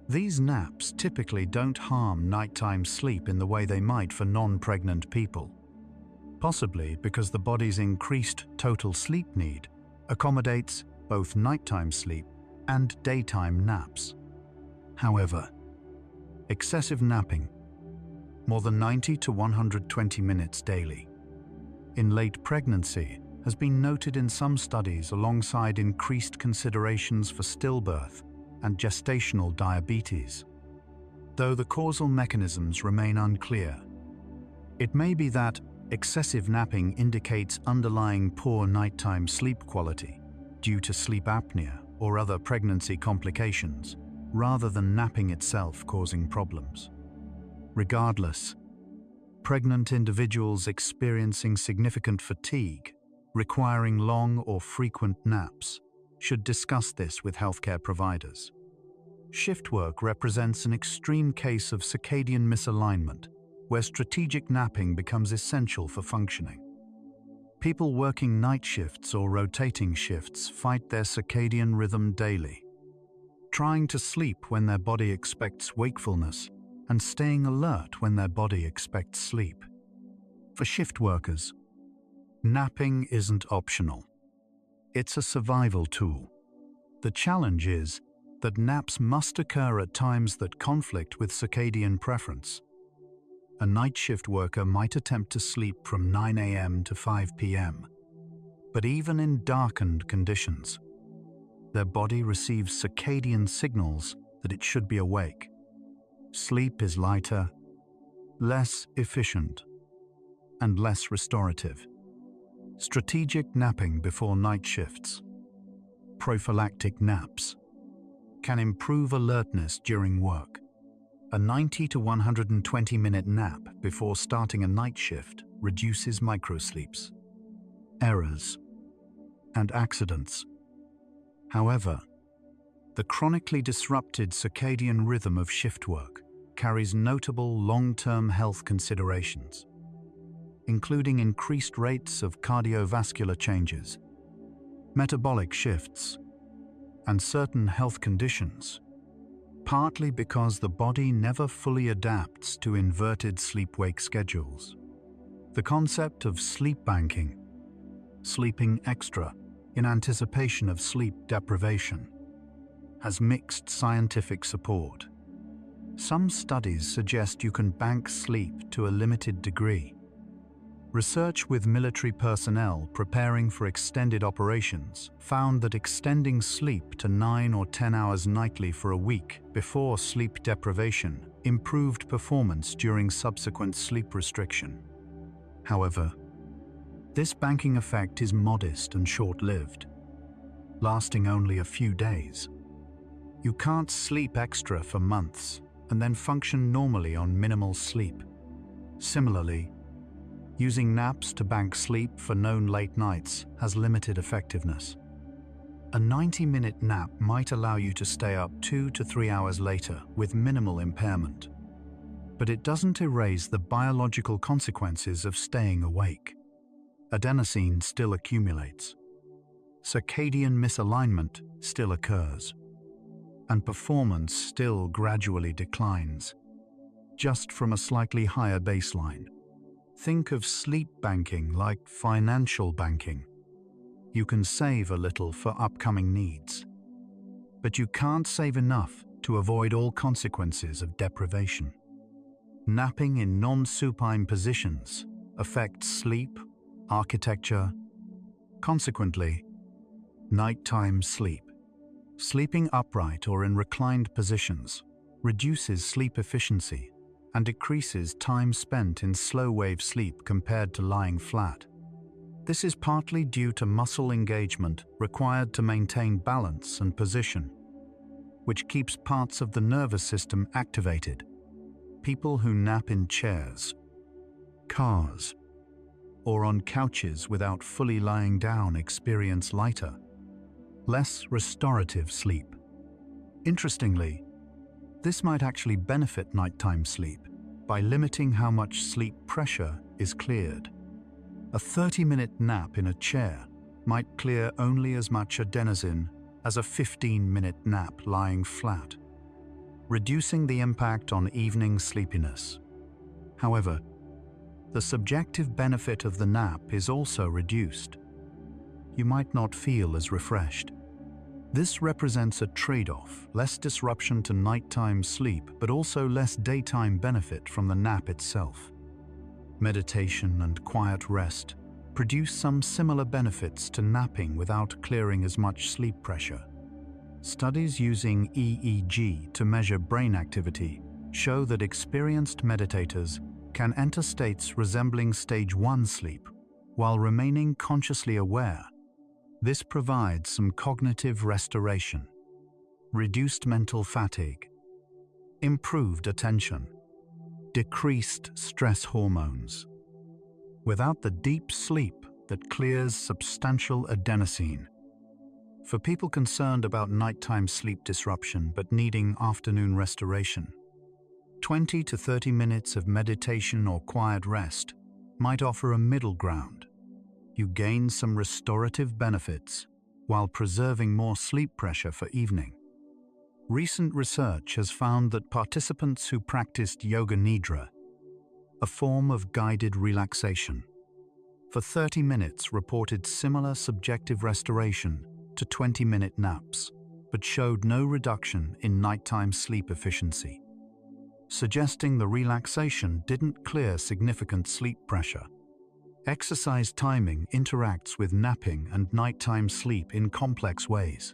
These naps typically don't harm nighttime sleep in the way they might for non-pregnant people, possibly because the body's increased total sleep need accommodates both nighttime sleep and daytime naps. However, excessive napping, more than 90 to 120 minutes daily, in late pregnancy has been noted in some studies alongside increased considerations for stillbirth and gestational diabetes. Though the causal mechanisms remain unclear, it may be that excessive napping indicates underlying poor nighttime sleep quality due to sleep apnea or other pregnancy complications, rather than napping itself causing problems. Regardless, pregnant individuals experiencing significant fatigue, requiring long or frequent naps, should discuss this with healthcare providers. Shift work represents an extreme case of circadian misalignment, where strategic napping becomes essential for functioning. People working night shifts or rotating shifts fight their circadian rhythm daily, trying to sleep when their body expects wakefulness and staying alert when their body expects sleep. For shift workers, napping isn't optional. It's a survival tool. The challenge is that naps must occur at times that conflict with circadian preference. A night shift worker might attempt to sleep from 9 a.m. to 5 p.m., but even in darkened conditions, their body receives circadian signals that it should be awake. Sleep is lighter, less efficient, and less restorative. Strategic napping before night shifts, prophylactic naps, can improve alertness during work. A 90 to 120-minute nap before starting a night shift reduces microsleeps, errors, and accidents. However, the chronically disrupted circadian rhythm of shift work carries notable long-term health considerations, including increased rates of cardiovascular changes, metabolic shifts, and certain health conditions, partly because the body never fully adapts to inverted sleep-wake schedules. The concept of sleep banking, sleeping extra in anticipation of sleep deprivation, has mixed scientific support. Some studies suggest you can bank sleep to a limited degree. Research with military personnel preparing for extended operations found that extending sleep to 9 or 10 hours nightly for a week before sleep deprivation improved performance during subsequent sleep restriction. However, this banking effect is modest and short-lived, lasting only a few days. You can't sleep extra for months and then function normally on minimal sleep. Similarly, using naps to bank sleep for known late nights has limited effectiveness. A 90-minute nap might allow you to stay up 2 to 3 hours later with minimal impairment. But it doesn't erase the biological consequences of staying awake. Adenosine still accumulates. Circadian misalignment still occurs. And performance still gradually declines, just from a slightly higher baseline. Think of sleep banking like financial banking. You can save a little for upcoming needs, but you can't save enough to avoid all consequences of deprivation. Napping in non-supine positions affects sleep, architecture, consequently, nighttime sleep. Sleeping upright or in reclined positions reduces sleep efficiency and decreases time spent in slow-wave sleep compared to lying flat. This is partly due to muscle engagement required to maintain balance and position, which keeps parts of the nervous system activated. People who nap in chairs, cars, or on couches without fully lying down experience lighter, less restorative sleep. Interestingly, this might actually benefit nighttime sleep by limiting how much sleep pressure is cleared. A 30-minute nap in a chair might clear only as much adenosine as a 15-minute nap lying flat, reducing the impact on evening sleepiness. However, the subjective benefit of the nap is also reduced. You might not feel as refreshed. This represents a trade-off: less disruption to nighttime sleep, but also less daytime benefit from the nap itself. Meditation and quiet rest produce some similar benefits to napping without clearing as much sleep pressure. Studies using EEG to measure brain activity show that experienced meditators can enter states resembling stage 1 sleep while remaining consciously aware. This provides some cognitive restoration, reduced mental fatigue, improved attention, decreased stress hormones, without the deep sleep that clears substantial adenosine. For people concerned about nighttime sleep disruption but needing afternoon restoration, 20 to 30 minutes of meditation or quiet rest might offer a middle ground. You gain some restorative benefits while preserving more sleep pressure for evening. Recent research has found that participants who practiced yoga nidra, a form of guided relaxation, for 30 minutes reported similar subjective restoration to 20-minute naps, but showed no reduction in nighttime sleep efficiency, suggesting the relaxation didn't clear significant sleep pressure. Exercise timing interacts with napping and nighttime sleep in complex ways.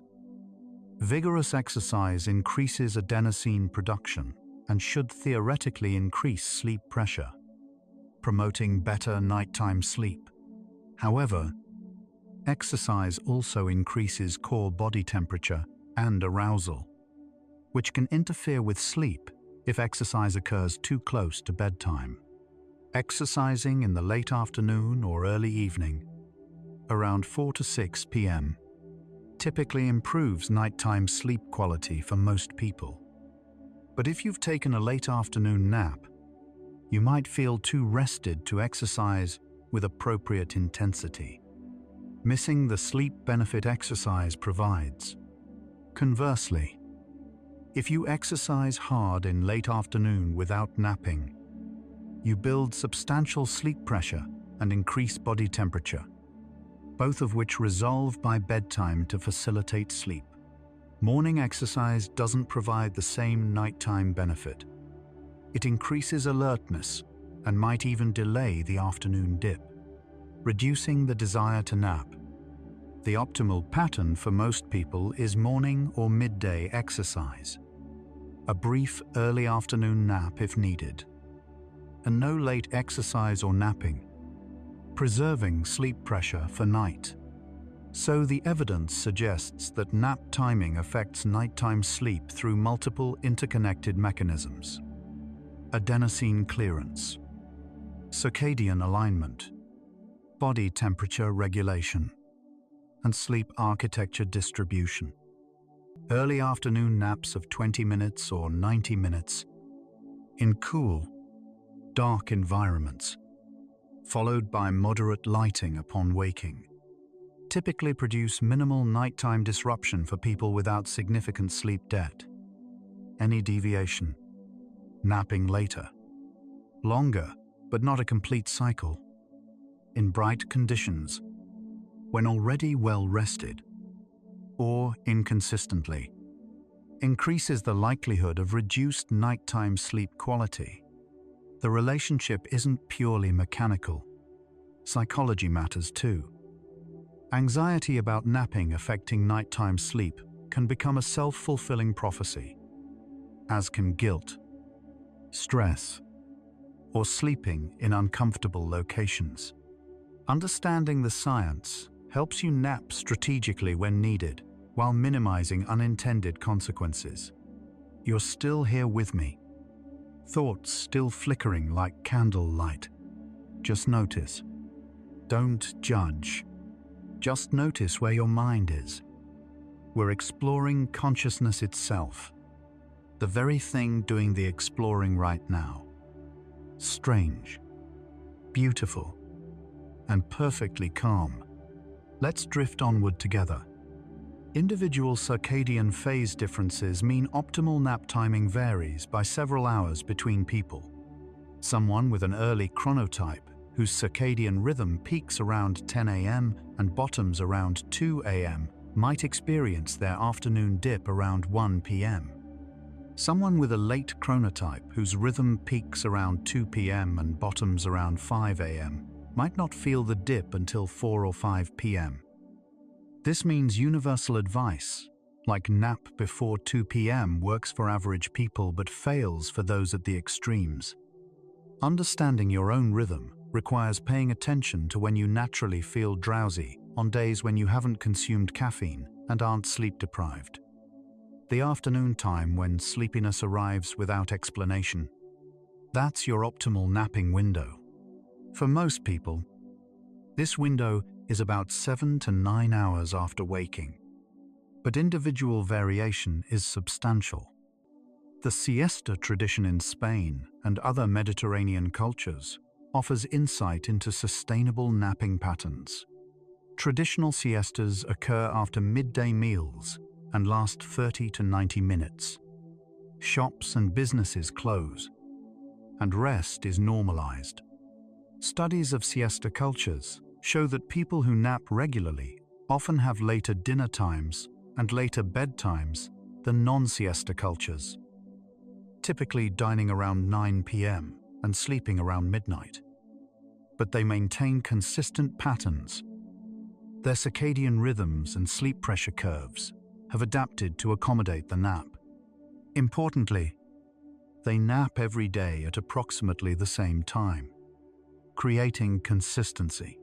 Vigorous exercise increases adenosine production and should theoretically increase sleep pressure, promoting better nighttime sleep. However, exercise also increases core body temperature and arousal, which can interfere with sleep if exercise occurs too close to bedtime. Exercising in the late afternoon or early evening, around 4 to 6 p.m., typically improves nighttime sleep quality for most people. But if you've taken a late afternoon nap, you might feel too rested to exercise with appropriate intensity, missing the sleep benefit exercise provides. Conversely, if you exercise hard in late afternoon without napping, you build substantial sleep pressure and increase body temperature, both of which resolve by bedtime to facilitate sleep. Morning exercise doesn't provide the same nighttime benefit. It increases alertness and might even delay the afternoon dip, reducing the desire to nap. The optimal pattern for most people is morning or midday exercise, a brief early afternoon nap if needed, and no late exercise or napping, preserving sleep pressure for night. So the evidence suggests that nap timing affects nighttime sleep through multiple interconnected mechanisms. Adenosine clearance, circadian alignment, body temperature regulation, and sleep architecture distribution. Early afternoon naps of 20 minutes or 90 minutes in cool, dark environments, followed by moderate lighting upon waking, typically produce minimal nighttime disruption for people without significant sleep debt. Any deviation, napping later, longer but not a complete cycle, in bright conditions, when already well rested, or inconsistently, increases the likelihood of reduced nighttime sleep quality. The relationship isn't purely mechanical. Psychology matters too. Anxiety about napping affecting nighttime sleep can become a self-fulfilling prophecy, as can guilt, stress, or sleeping in uncomfortable locations. Understanding the science helps you nap strategically when needed, while minimizing unintended consequences. You're still here with me. Thoughts still flickering like candle light. Just notice. Don't judge. Just notice where your mind is. We're exploring consciousness itself, the very thing doing the exploring right now. Strange, beautiful, and perfectly calm. Let's drift onward together. Individual circadian phase differences mean optimal nap timing varies by several hours between people. Someone with an early chronotype, whose circadian rhythm peaks around 10 a.m. and bottoms around 2 a.m., might experience their afternoon dip around 1 p.m. Someone with a late chronotype, whose rhythm peaks around 2 p.m. and bottoms around 5 a.m., might not feel the dip until 4 or 5 p.m. This means universal advice, like nap before 2 p.m., works for average people but fails for those at the extremes. Understanding your own rhythm requires paying attention to when you naturally feel drowsy on days when you haven't consumed caffeine and aren't sleep deprived. The afternoon time when sleepiness arrives without explanation. That's your optimal napping window. For most people, this window is about 7 to 9 hours after waking, but individual variation is substantial. The siesta tradition in Spain and other Mediterranean cultures offers insight into sustainable napping patterns. Traditional siestas occur after midday meals and last 30 to 90 minutes. Shops and businesses close, and rest is normalized. Studies of siesta cultures show that people who nap regularly often have later dinner times and later bedtimes than non-siesta cultures, typically dining around 9 p.m. and sleeping around midnight. But they maintain consistent patterns. Their circadian rhythms and sleep pressure curves have adapted to accommodate the nap. Importantly, they nap every day at approximately the same time, creating consistency.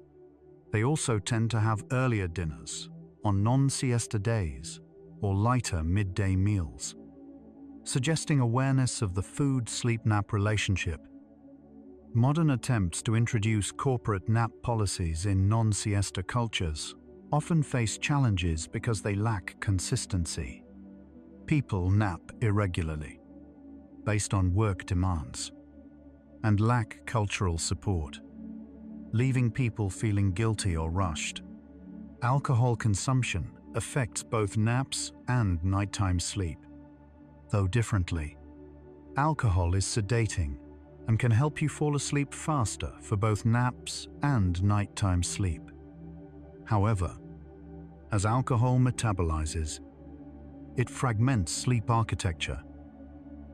They also tend to have earlier dinners on non-siesta days or lighter midday meals, suggesting awareness of the food-sleep-nap relationship. Modern attempts to introduce corporate nap policies in non-siesta cultures often face challenges because they lack consistency. People nap irregularly, based on work demands, and lack cultural support, leaving people feeling guilty or rushed. Alcohol consumption affects both naps and nighttime sleep, though differently. Alcohol is sedating and can help you fall asleep faster for both naps and nighttime sleep. However, as alcohol metabolizes, it fragments sleep architecture,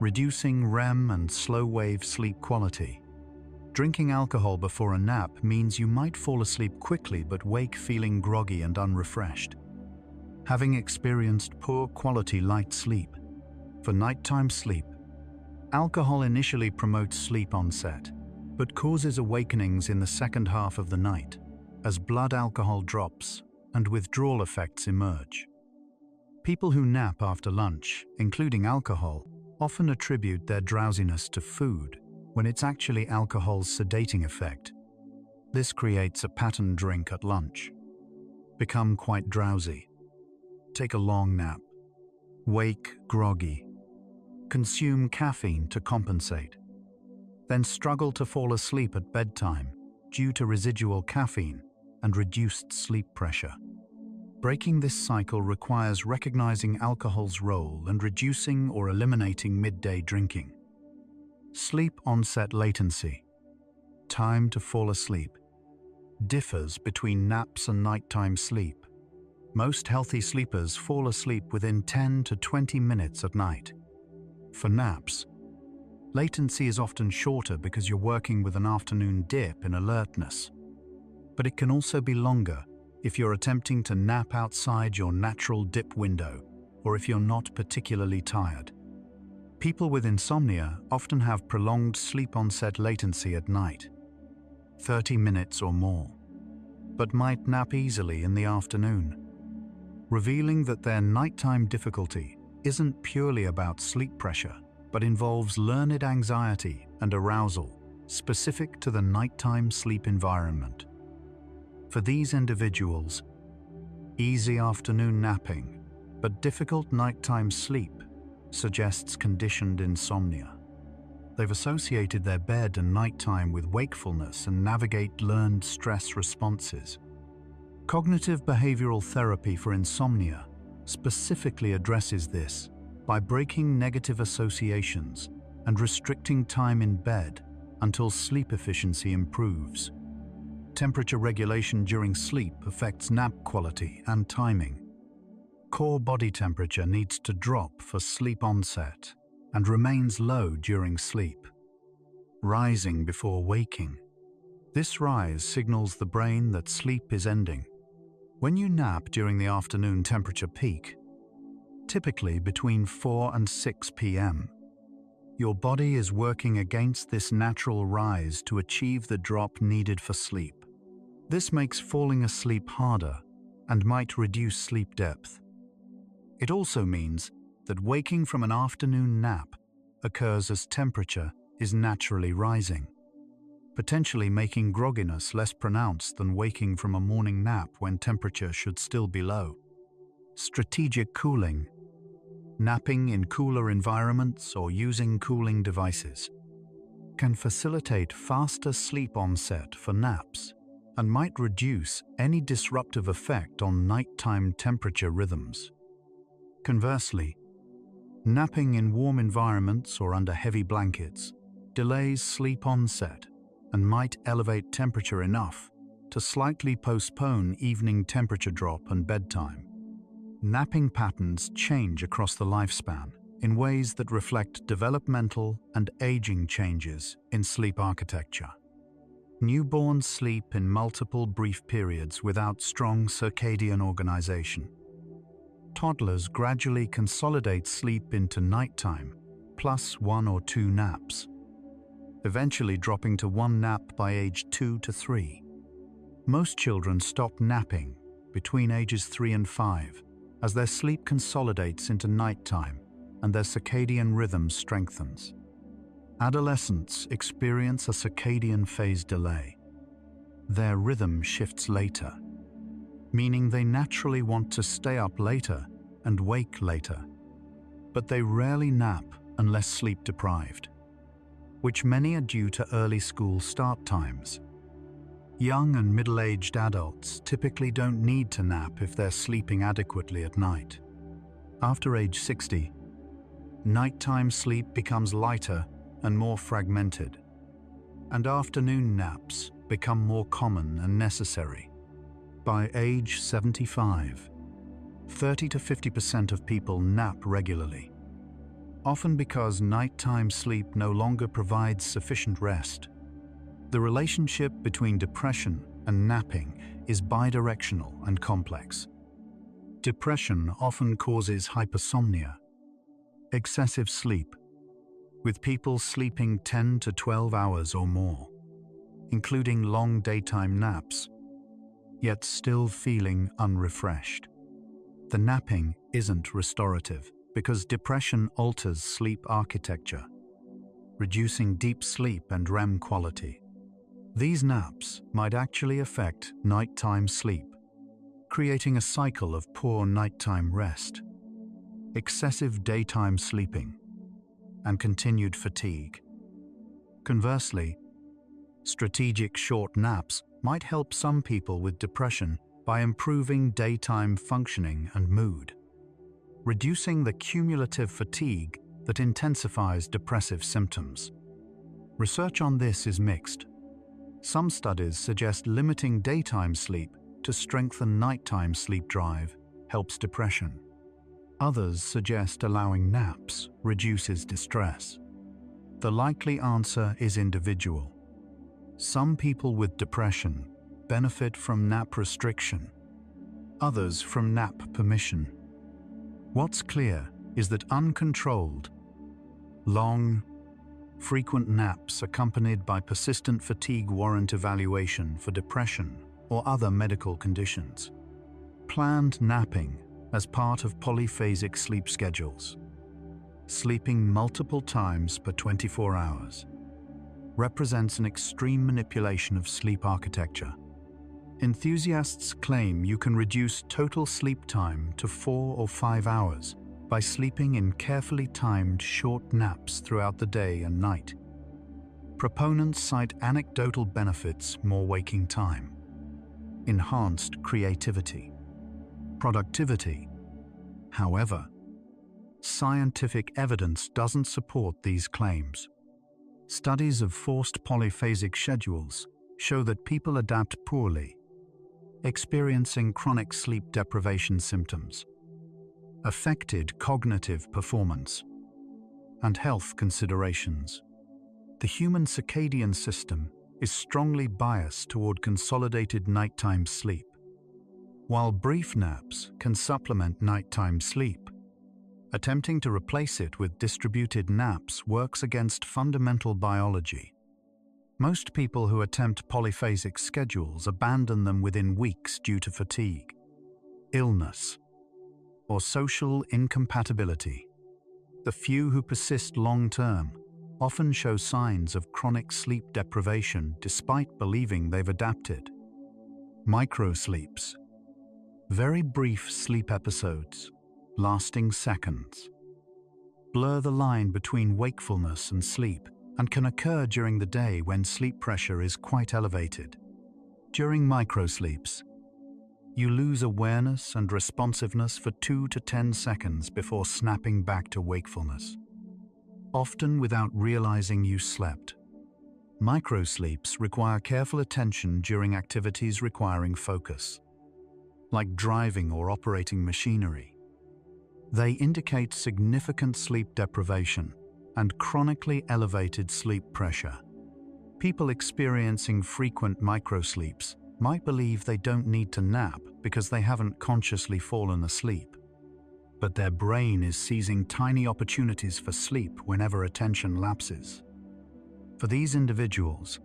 reducing REM and slow-wave sleep quality. Drinking alcohol before a nap means you might fall asleep quickly but wake feeling groggy and unrefreshed, having experienced poor quality light sleep. For nighttime sleep, alcohol initially promotes sleep onset, but causes awakenings in the second half of the night as blood alcohol drops and withdrawal effects emerge. People who nap after lunch, including alcohol, often attribute their drowsiness to food, when it's actually alcohol's sedating effect. This creates a patterned drink at lunch. Become quite drowsy. Take a long nap. Wake groggy. Consume caffeine to compensate. Then struggle to fall asleep at bedtime due to residual caffeine and reduced sleep pressure. Breaking this cycle requires recognizing alcohol's role and reducing or eliminating midday drinking. Sleep onset latency, time to fall asleep, differs between naps and nighttime sleep. Most healthy sleepers fall asleep within 10 to 20 minutes at night. For naps, latency is often shorter because you're working with an afternoon dip in alertness. But it can also be longer if you're attempting to nap outside your natural dip window or if you're not particularly tired. People with insomnia often have prolonged sleep onset latency at night, 30 minutes or more, but might nap easily in the afternoon, revealing that their nighttime difficulty isn't purely about sleep pressure, but involves learned anxiety and arousal specific to the nighttime sleep environment. For these individuals, easy afternoon napping but difficult nighttime sleep suggests conditioned insomnia. They've associated their bed and nighttime with wakefulness and navigate learned stress responses. Cognitive behavioral therapy for insomnia specifically addresses this by breaking negative associations and restricting time in bed until sleep efficiency improves. Temperature regulation during sleep affects nap quality and timing. Core body temperature needs to drop for sleep onset and remains low during sleep, rising before waking. This rise signals the brain that sleep is ending. When you nap during the afternoon temperature peak, typically between 4 and 6 p.m., your body is working against this natural rise to achieve the drop needed for sleep. This makes falling asleep harder and might reduce sleep depth. It also means that waking from an afternoon nap occurs as temperature is naturally rising, potentially making grogginess less pronounced than waking from a morning nap when temperature should still be low. Strategic cooling. Napping in cooler environments or using cooling devices can facilitate faster sleep onset for naps and might reduce any disruptive effect on nighttime temperature rhythms. Conversely, napping in warm environments or under heavy blankets delays sleep onset and might elevate temperature enough to slightly postpone evening temperature drop and bedtime. Napping patterns change across the lifespan in ways that reflect developmental and aging changes in sleep architecture. Newborns sleep in multiple brief periods without strong circadian organization. Toddlers gradually consolidate sleep into nighttime, plus 1 or 2 naps, eventually dropping to 1 nap by age 2 to 3. Most children stop napping between ages 3 and 5 as their sleep consolidates into nighttime and their circadian rhythm strengthens. Adolescents experience a circadian phase delay. Their rhythm shifts later, meaning they naturally want to stay up later and wake later, but they rarely nap unless sleep deprived, which many are due to early school start times. Young and middle-aged adults typically don't need to nap if they're sleeping adequately at night. After age 60, nighttime sleep becomes lighter and more fragmented, and afternoon naps become more common and necessary. By age 75, 30 to 50% of people nap regularly, often because nighttime sleep no longer provides sufficient rest. The relationship between depression and napping is bidirectional and complex. Depression often causes hypersomnia, excessive sleep, with people sleeping 10 to 12 hours or more, including long daytime naps, yet still feeling unrefreshed. The napping isn't restorative because depression alters sleep architecture, reducing deep sleep and REM quality. These naps might actually affect nighttime sleep, creating a cycle of poor nighttime rest, excessive daytime sleeping, and continued fatigue. Conversely, strategic short naps might help some people with depression by improving daytime functioning and mood, reducing the cumulative fatigue that intensifies depressive symptoms. Research on this is mixed. Some studies suggest limiting daytime sleep to strengthen nighttime sleep drive helps depression. Others suggest allowing naps reduces distress. The likely answer is individual. Some people with depression benefit from nap restriction, others from nap permission. What's clear is that uncontrolled, long, frequent naps accompanied by persistent fatigue warrant evaluation for depression or other medical conditions. Planned napping as part of polyphasic sleep schedules, sleeping multiple times per 24 hours, represents an extreme manipulation of sleep architecture. Enthusiasts claim you can reduce total sleep time to 4 or 5 hours by sleeping in carefully timed short naps throughout the day and night. Proponents cite anecdotal benefits: more waking time, enhanced creativity, productivity. However, scientific evidence doesn't support these claims. Studies of forced polyphasic schedules show that people adapt poorly, experiencing chronic sleep deprivation symptoms, affected cognitive performance, and health considerations. The human circadian system is strongly biased toward consolidated nighttime sleep. While brief naps can supplement nighttime sleep, attempting to replace it with distributed naps works against fundamental biology. Most people who attempt polyphasic schedules abandon them within weeks due to fatigue, illness, or social incompatibility. The few who persist long-term often show signs of chronic sleep deprivation despite believing they've adapted. Microsleeps, very brief sleep episodes, lasting seconds, blur the line between wakefulness and sleep and can occur during the day when sleep pressure is quite elevated. During microsleeps, you lose awareness and responsiveness for 2 to 10 seconds before snapping back to wakefulness, often without realizing you slept. Microsleeps require careful attention during activities requiring focus, like driving or operating machinery. They indicate significant sleep deprivation and chronically elevated sleep pressure. People experiencing frequent microsleeps might believe they don't need to nap because they haven't consciously fallen asleep. But their brain is seizing tiny opportunities for sleep whenever attention lapses. For these individuals,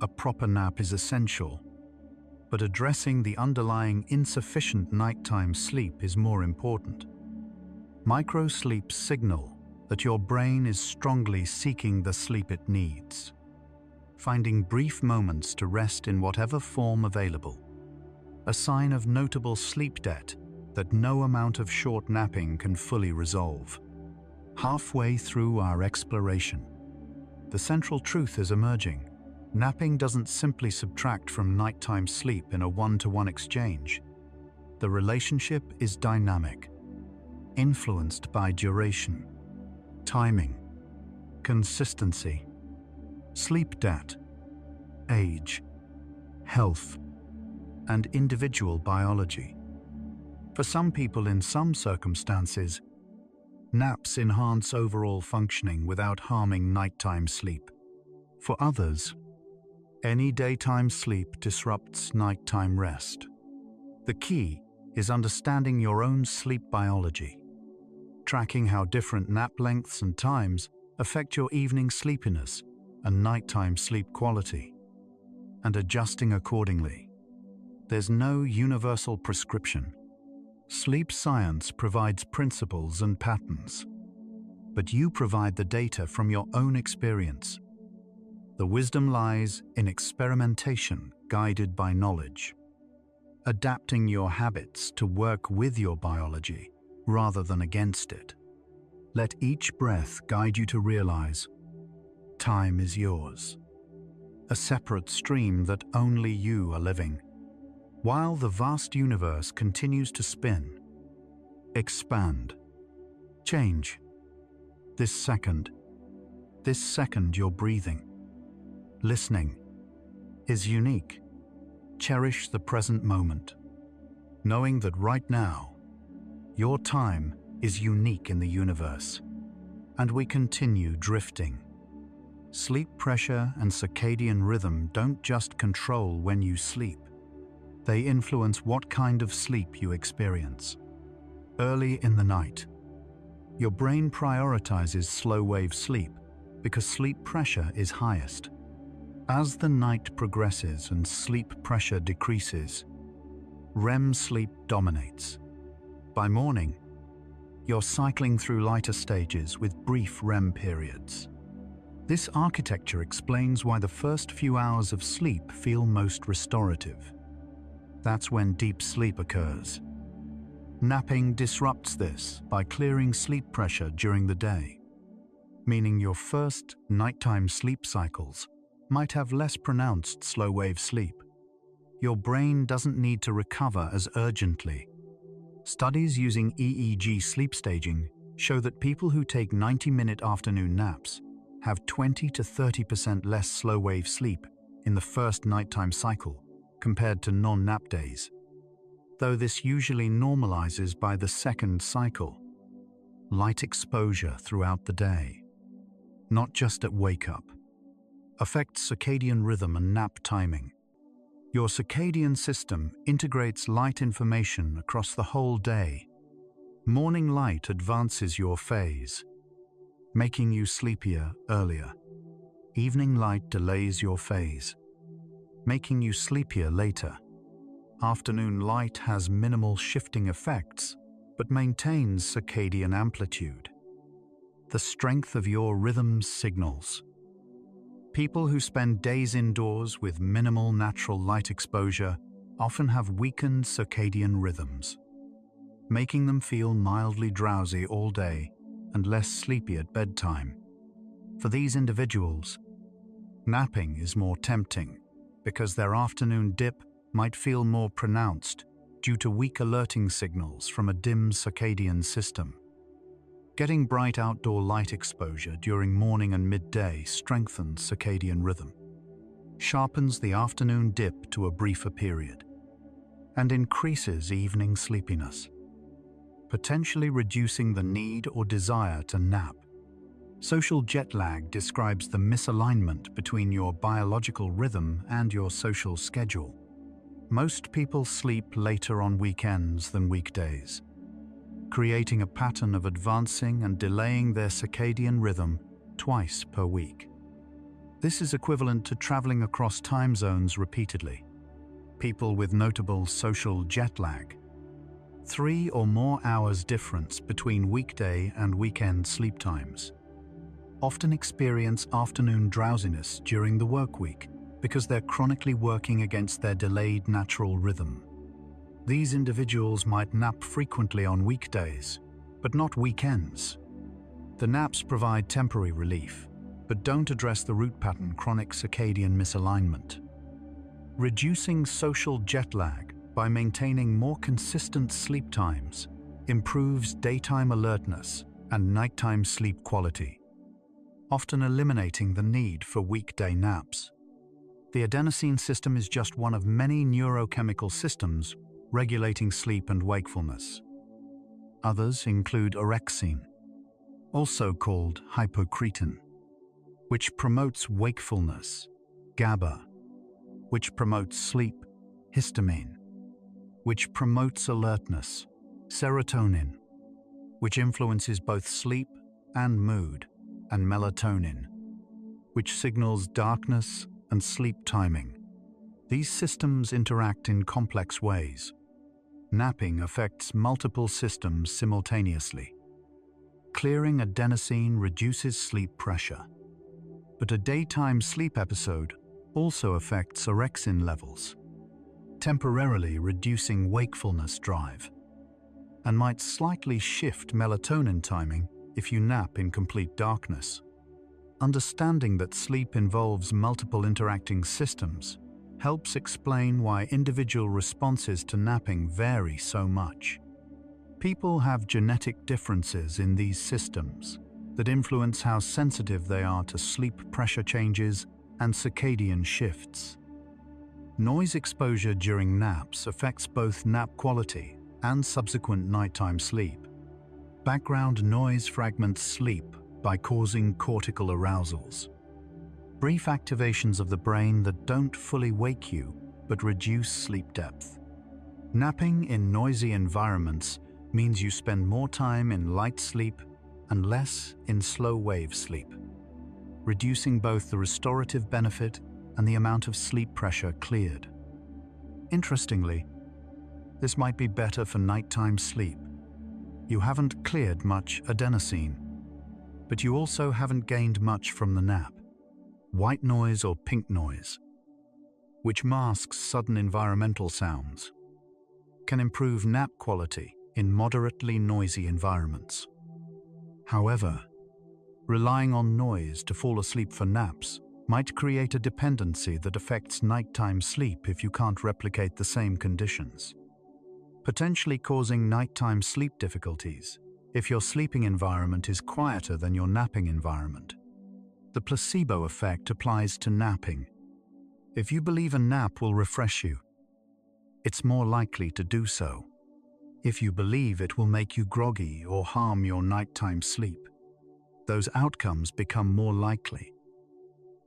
a proper nap is essential, but addressing the underlying insufficient nighttime sleep is more important. Microsleeps signal that your brain is strongly seeking the sleep it needs, finding brief moments to rest in whatever form available, a sign of notable sleep debt that no amount of short napping can fully resolve. Halfway through our exploration, the central truth is emerging. Napping doesn't simply subtract from nighttime sleep in a one-to-one exchange. The relationship is dynamic, influenced by duration, timing, consistency, sleep debt, age, health, and individual biology. For some people in some circumstances, naps enhance overall functioning without harming nighttime sleep. For others, any daytime sleep disrupts nighttime rest. The key is understanding your own sleep biology, tracking how different nap lengths and times affect your evening sleepiness and nighttime sleep quality, and adjusting accordingly. There's no universal prescription. Sleep science provides principles and patterns, but you provide the data from your own experience. The wisdom lies in experimentation guided by knowledge, adapting your habits to work with your biology rather than against it. Let each breath guide you to realize time is yours, a separate stream that only you are living. While the vast universe continues to spin, expand, change. This second you're breathing, listening, is unique. Cherish the present moment, knowing that right now, your time is unique in the universe, and we continue drifting. Sleep pressure and circadian rhythm don't just control when you sleep. They influence what kind of sleep you experience. Early in the night, your brain prioritizes slow-wave sleep because sleep pressure is highest. As the night progresses and sleep pressure decreases, REM sleep dominates. By morning, you're cycling through lighter stages with brief REM periods. This architecture explains why the first few hours of sleep feel most restorative. That's when deep sleep occurs. Napping disrupts this by clearing sleep pressure during the day, meaning your first nighttime sleep cycles might have less pronounced slow-wave sleep. Your brain doesn't need to recover as urgently. Studies using EEG sleep staging show that people who take 90-minute afternoon naps have 20 to 30% less slow-wave sleep in the first nighttime cycle compared to non-nap days, though this usually normalizes by the second cycle. Light exposure throughout the day, not just at wake-up, affects circadian rhythm and nap timing. Your circadian system integrates light information across the whole day. Morning light advances your phase, making you sleepier earlier. Evening light delays your phase, making you sleepier later. Afternoon light has minimal shifting effects, but maintains circadian amplitude. The strength of your rhythm's signals. People who spend days indoors with minimal natural light exposure often have weakened circadian rhythms, making them feel mildly drowsy all day and less sleepy at bedtime. For these individuals, napping is more tempting because their afternoon dip might feel more pronounced due to weak alerting signals from a dim circadian system. Getting bright outdoor light exposure during morning and midday strengthens circadian rhythm, sharpens the afternoon dip to a briefer period, and increases evening sleepiness, potentially reducing the need or desire to nap. Social jet lag describes the misalignment between your biological rhythm and your social schedule. Most people sleep later on weekends than weekdays, creating a pattern of advancing and delaying their circadian rhythm twice per week. This is equivalent to traveling across time zones repeatedly. People with notable social jet lag, 3 or more hours difference between weekday and weekend sleep times, often experience afternoon drowsiness during the work week because they're chronically working against their delayed natural rhythm. These individuals might nap frequently on weekdays, but not weekends. The naps provide temporary relief, but don't address the root pattern chronic circadian misalignment. Reducing social jet lag by maintaining more consistent sleep times improves daytime alertness and nighttime sleep quality, often eliminating the need for weekday naps. The adenosine system is just one of many neurochemical systems regulating sleep and wakefulness. Others include orexin, also called hypocretin, which promotes wakefulness, GABA, which promotes sleep, histamine, which promotes alertness, serotonin, which influences both sleep and mood, and melatonin, which signals darkness and sleep timing. These systems interact in complex ways. Napping affects multiple systems simultaneously. clearing adenosine reduces sleep pressure. But a daytime sleep episode also affects orexin levels, temporarily reducing wakefulness drive, and might slightly shift melatonin timing if you nap in complete darkness. Understanding that sleep involves multiple interacting systems helps explain why individual responses to napping vary so much. People have genetic differences in these systems that influence how sensitive they are to sleep pressure changes and circadian shifts. Noise exposure during naps affects both nap quality and subsequent nighttime sleep. Background noise fragments sleep by causing cortical arousals, brief activations of the brain that don't fully wake you but reduce sleep depth. Napping in noisy environments means you spend more time in light sleep and less in slow-wave sleep, reducing both the restorative benefit and the amount of sleep pressure cleared. Interestingly, this might be better for nighttime sleep. You haven't cleared much adenosine, but you also haven't gained much from the nap. White noise or pink noise, which masks sudden environmental sounds, can improve nap quality in moderately noisy environments. However, relying on noise to fall asleep for naps might create a dependency that affects nighttime sleep if you can't replicate the same conditions, potentially causing nighttime sleep difficulties if your sleeping environment is quieter than your napping environment. The placebo effect applies to napping. If you believe a nap will refresh you, it's more likely to do so. If you believe it will make you groggy or harm your nighttime sleep, those outcomes become more likely.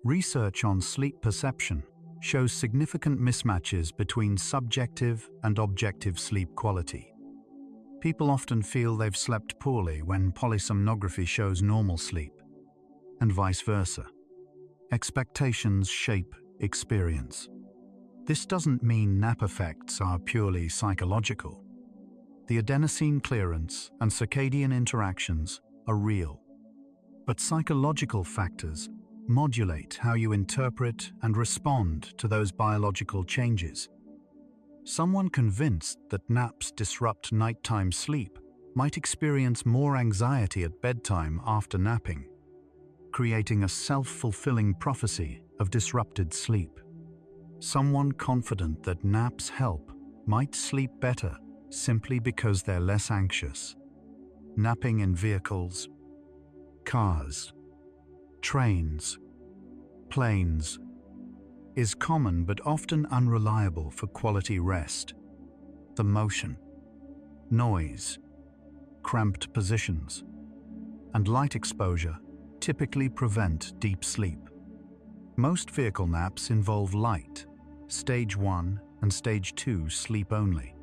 Research on sleep perception shows significant mismatches between subjective and objective sleep quality. People often feel they've slept poorly when polysomnography shows normal sleep, and vice versa. Expectations shape experience. This doesn't mean nap effects are purely psychological. The adenosine clearance and circadian interactions are real, but psychological factors modulate how you interpret and respond to those biological changes. Someone convinced that naps disrupt nighttime sleep might experience more anxiety at bedtime after napping, creating a self-fulfilling prophecy of disrupted sleep. Someone confident that naps help might sleep better simply because they're less anxious. Napping in vehicles, cars, trains, planes is common but often unreliable for quality rest. The motion, noise, cramped positions, and light exposure typically prevent deep sleep. Most vehicle naps involve light, stage 1 and stage 2 sleep only.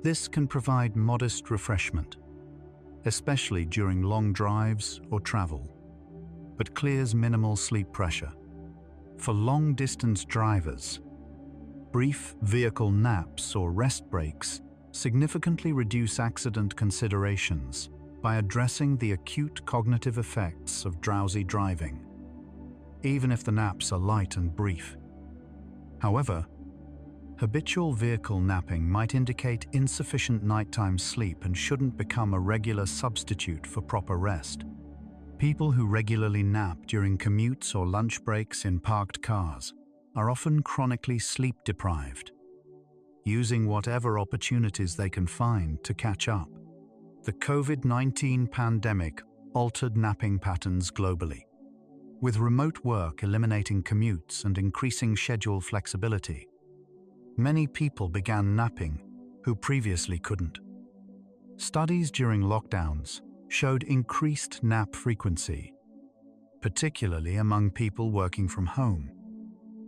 This can provide modest refreshment, especially during long drives or travel, but clears minimal sleep pressure. For long-distance drivers, brief vehicle naps or rest breaks significantly reduce accident considerations by addressing the acute cognitive effects of drowsy driving, even if the naps are light and brief. However, habitual vehicle napping might indicate insufficient nighttime sleep and shouldn't become a regular substitute for proper rest. People who regularly nap during commutes or lunch breaks in parked cars are often chronically sleep-deprived, using whatever opportunities they can find to catch up. The COVID-19 pandemic altered napping patterns globally. With remote work eliminating commutes and increasing schedule flexibility, many people began napping who previously couldn't. Studies during lockdowns showed increased nap frequency, particularly among people working from home.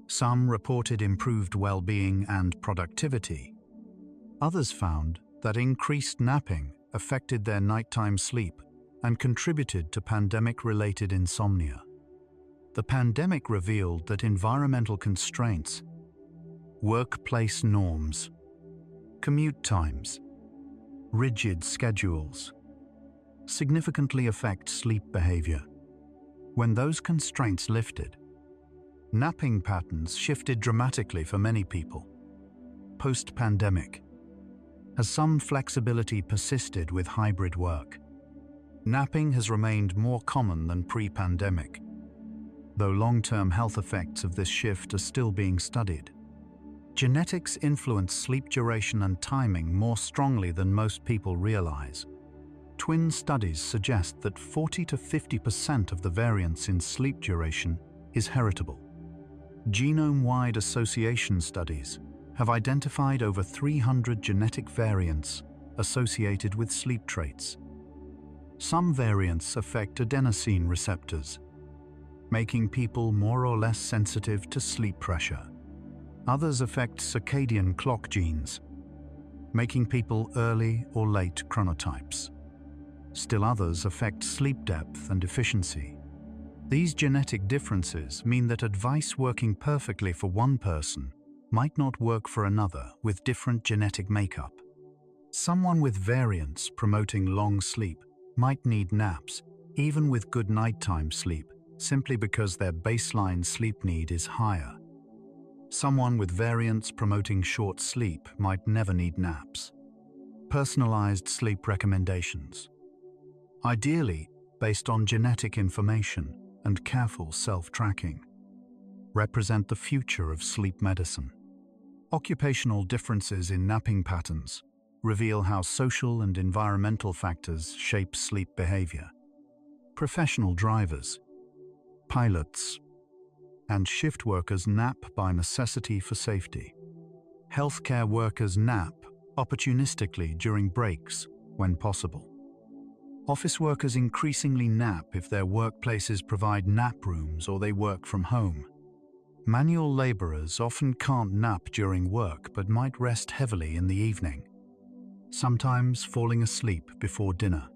Some reported improved well-being and productivity. Others found that increased napping affected their nighttime sleep and contributed to pandemic-related insomnia. The pandemic revealed that environmental constraints, workplace norms, commute times, rigid schedules, significantly affect sleep behavior. When those constraints lifted, napping patterns shifted dramatically for many people. Post-pandemic, as some flexibility persisted with hybrid work, napping has remained more common than pre-pandemic, though long-term health effects of this shift are still being studied. Genetics influence sleep duration and timing more strongly than most people realize. Twin studies suggest that 40 to 50% of the variance in sleep duration is heritable. Genome-wide association studies have identified over 300 genetic variants associated with sleep traits. Some variants affect adenosine receptors, making people more or less sensitive to sleep pressure. Others affect circadian clock genes, making people early or late chronotypes. Still others affect sleep depth and efficiency. These genetic differences mean that advice working perfectly for one person might not work for another with different genetic makeup. Someone with variants promoting long sleep might need naps, even with good nighttime sleep, simply because their baseline sleep need is higher. Someone with variants promoting short sleep might never need naps. Personalized sleep recommendations, ideally based on genetic information and careful self-tracking, represent the future of sleep medicine. Occupational differences in napping patterns reveal how social and environmental factors shape sleep behavior. Professional drivers, pilots, and shift workers nap by necessity for safety. Healthcare workers nap opportunistically during breaks when possible. Office workers increasingly nap if their workplaces provide nap rooms or they work from home. Manual laborers often can't nap during work but might rest heavily in the evening, sometimes falling asleep before dinner.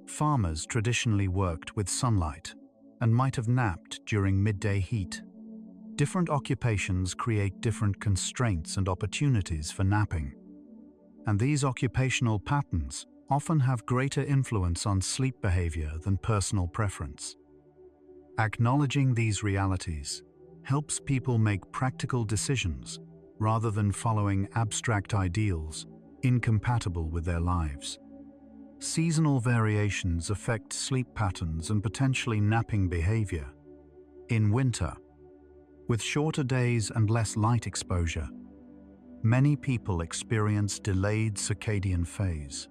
Farmers traditionally worked with sunlight and might have napped during midday heat. Different occupations create different constraints and opportunities for napping, and these occupational patterns often have greater influence on sleep behavior than personal preference. Acknowledging these realities helps people make practical decisions rather than following abstract ideals incompatible with their lives. Seasonal variations affect sleep patterns and potentially napping behavior. In winter, with shorter days and less light exposure, many people experience delayed circadian phase,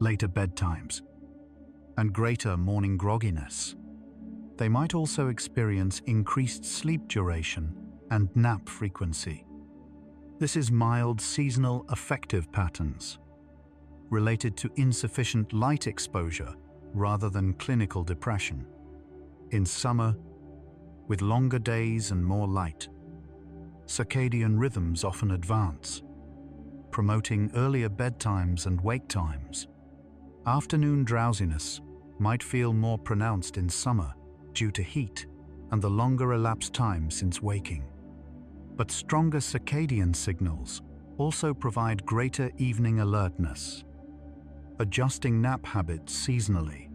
later bedtimes, and greater morning grogginess. They might also experience increased sleep duration and nap frequency. This is mild seasonal affective patterns, related to insufficient light exposure rather than clinical depression. In summer, with longer days and more light, circadian rhythms often advance, promoting earlier bedtimes and wake times. Afternoon drowsiness might feel more pronounced in summer due to heat and the longer elapsed time since waking. But stronger circadian signals also provide greater evening alertness. Adjusting nap habits seasonally,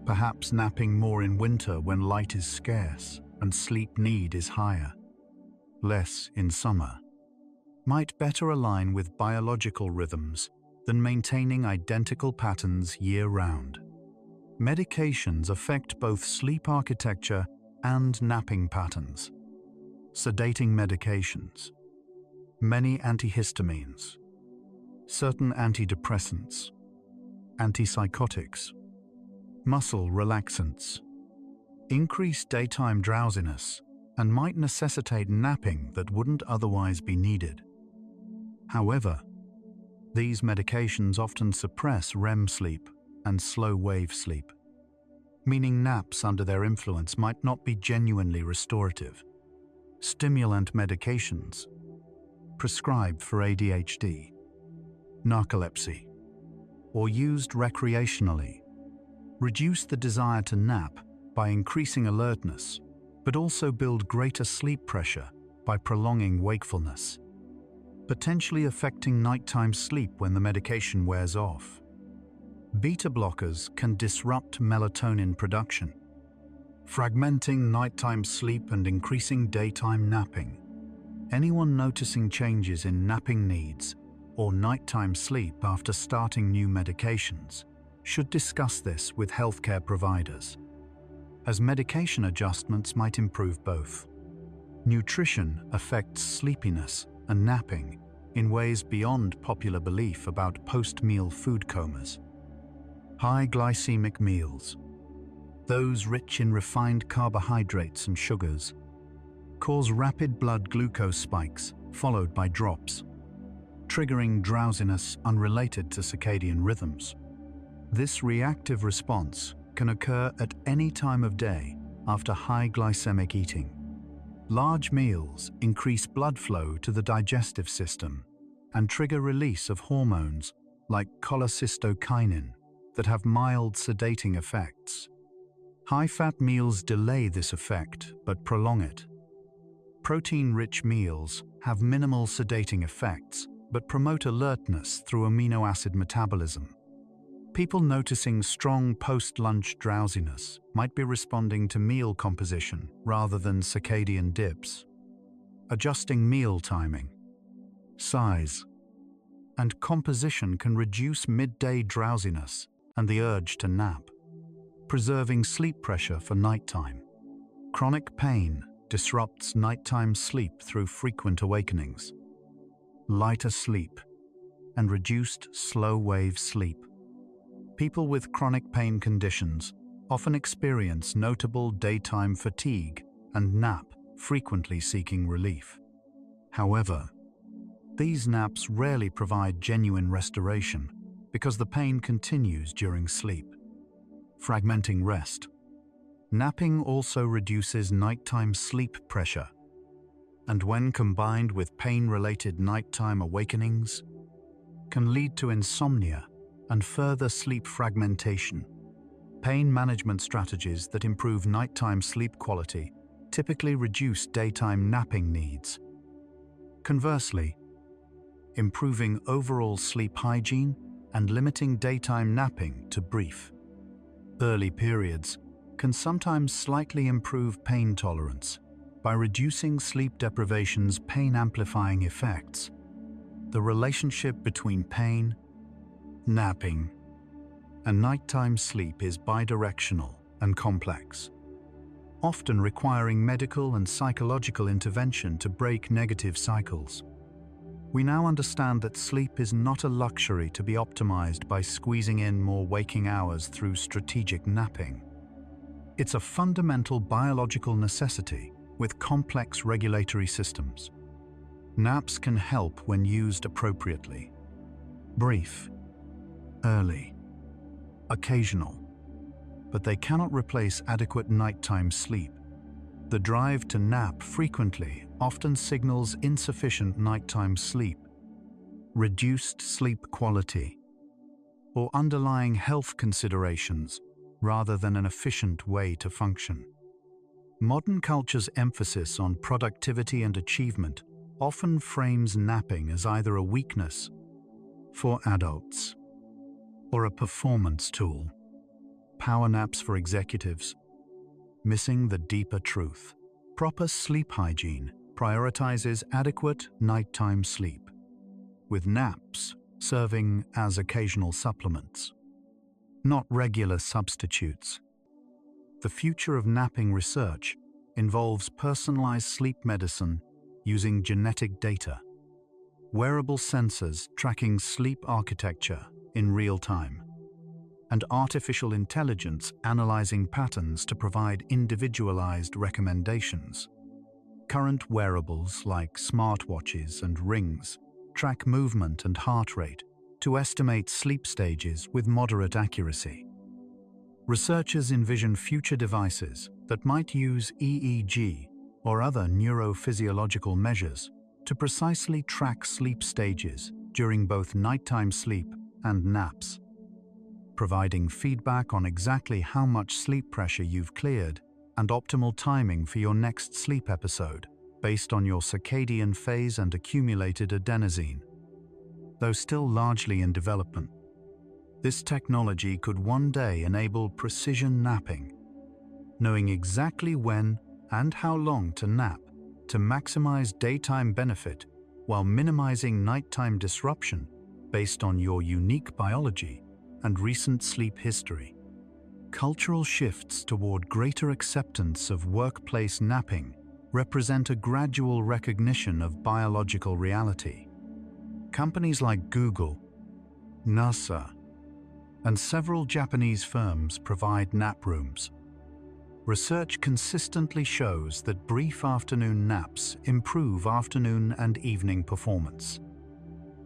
perhaps napping more in winter when light is scarce and sleep need is higher, less in summer, might better align with biological rhythms than maintaining identical patterns year-round. Medications affect both sleep architecture and napping patterns. Sedating medications, many antihistamines, certain antidepressants, antipsychotics, muscle relaxants, increase daytime drowsiness and might necessitate napping that wouldn't otherwise be needed. However, these medications often suppress REM sleep and slow-wave sleep, meaning naps under their influence might not be genuinely restorative. Stimulant medications, prescribed for ADHD, narcolepsy, or used recreationally, reduce the desire to nap by increasing alertness, but also build greater sleep pressure by prolonging wakefulness, potentially affecting nighttime sleep when the medication wears off. Beta blockers can disrupt melatonin production, fragmenting nighttime sleep and increasing daytime napping. Anyone noticing changes in napping needs or nighttime sleep after starting new medications should discuss this with healthcare providers, as medication adjustments might improve both. Nutrition affects sleepiness and napping in ways beyond popular belief about post-meal food comas. High glycemic meals, those rich in refined carbohydrates and sugars, cause rapid blood glucose spikes followed by drops, triggering drowsiness unrelated to circadian rhythms. This reactive response can occur at any time of day after high glycemic eating. Large meals increase blood flow to the digestive system and trigger release of hormones like cholecystokinin that have mild sedating effects. High-fat meals delay this effect but prolong it. Protein-rich meals have minimal sedating effects but promote alertness through amino acid metabolism. People noticing strong post-lunch drowsiness might be responding to meal composition rather than circadian dips. Adjusting meal timing, size, and composition can reduce midday drowsiness and the urge to nap, preserving sleep pressure for nighttime. Chronic pain disrupts nighttime sleep through frequent awakenings, lighter sleep, and reduced slow-wave sleep. People with chronic pain conditions often experience notable daytime fatigue and nap, frequently seeking relief. However, these naps rarely provide genuine restoration because the pain continues during sleep. Fragmenting rest. Napping also reduces nighttime sleep pressure, and when combined with pain-related nighttime awakenings, can lead to insomnia and further sleep fragmentation. Pain management strategies that improve nighttime sleep quality typically reduce daytime napping needs. Conversely, improving overall sleep hygiene and limiting daytime napping to brief, early periods can sometimes slightly improve pain tolerance by reducing sleep deprivation's pain-amplifying effects. The relationship between pain, napping, and nighttime sleep is bidirectional and complex, often requiring medical and psychological intervention to break negative cycles. We now understand that sleep is not a luxury to be optimized by squeezing in more waking hours through strategic napping. It's a fundamental biological necessity with complex regulatory systems. Naps can help when used appropriately. Brief, early, occasional, but they cannot replace adequate nighttime sleep. The drive to nap frequently often signals insufficient nighttime sleep, reduced sleep quality, or underlying health considerations rather than an efficient way to function. Modern culture's emphasis on productivity and achievement often frames napping as either a weakness for adults or a performance tool. Power naps for executives, missing the deeper truth. Proper sleep hygiene prioritizes adequate nighttime sleep, with naps serving as occasional supplements, not regular substitutes. The future of napping research involves personalized sleep medicine using genetic data, wearable sensors tracking sleep architecture in real time, and artificial intelligence analyzing patterns to provide individualized recommendations. Current wearables like smartwatches and rings track movement and heart rate to estimate sleep stages with moderate accuracy. Researchers envision future devices that might use EEG or other neurophysiological measures to precisely track sleep stages during both nighttime sleep and naps, providing feedback on exactly how much sleep pressure you've cleared and optimal timing for your next sleep episode based on your circadian phase and accumulated adenosine. Though still largely in development, This technology could one day enable precision napping, knowing exactly when and how long to nap to maximize daytime benefit while minimizing nighttime disruption based on your unique biology and recent sleep history. Cultural shifts toward greater acceptance of workplace napping represent a gradual recognition of biological reality. Companies like Google, NASA, and several Japanese firms provide nap rooms. Research consistently shows that brief afternoon naps improve afternoon and evening performance,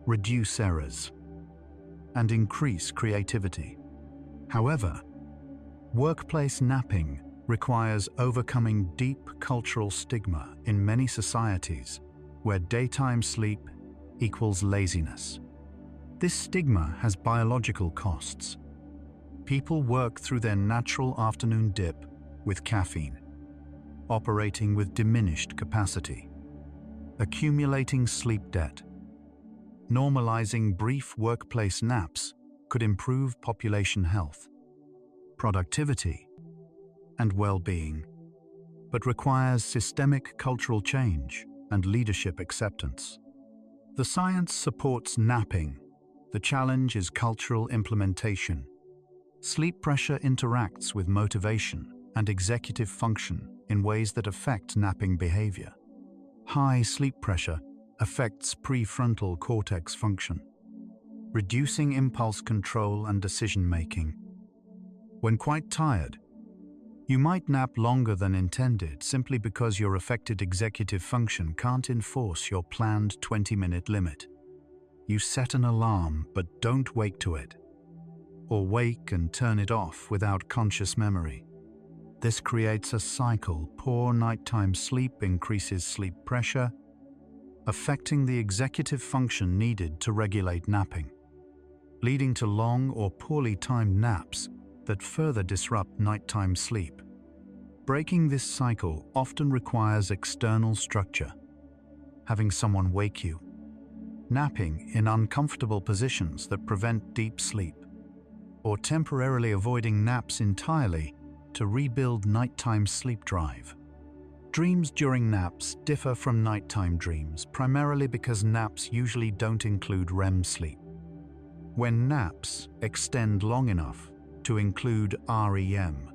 reduce errors, and increase creativity. However, workplace napping requires overcoming deep cultural stigma in many societies where daytime sleep equals laziness. This stigma has biological costs. People work through their natural afternoon dip with caffeine, operating with diminished capacity, accumulating sleep debt. Normalizing brief workplace naps could improve population health, productivity, and well-being, but requires systemic cultural change and leadership acceptance. The science supports napping. The challenge is cultural implementation. Sleep pressure interacts with motivation and executive function in ways that affect napping behavior. High sleep pressure affects prefrontal cortex function, reducing impulse control and decision-making. When quite tired, you might nap longer than intended simply because your affected executive function can't enforce your planned 20-minute limit. You set an alarm but don't wake to it, or wake and turn it off without conscious memory. This creates a cycle. Poor nighttime sleep increases sleep pressure, affecting the executive function needed to regulate napping, leading to long or poorly timed naps that further disrupt nighttime sleep. Breaking this cycle often requires external structure, having someone wake you, napping in uncomfortable positions that prevent deep sleep, or temporarily avoiding naps entirely to rebuild nighttime sleep drive. Dreams during naps differ from nighttime dreams primarily because naps usually don't include REM sleep. When naps extend long enough to include REM,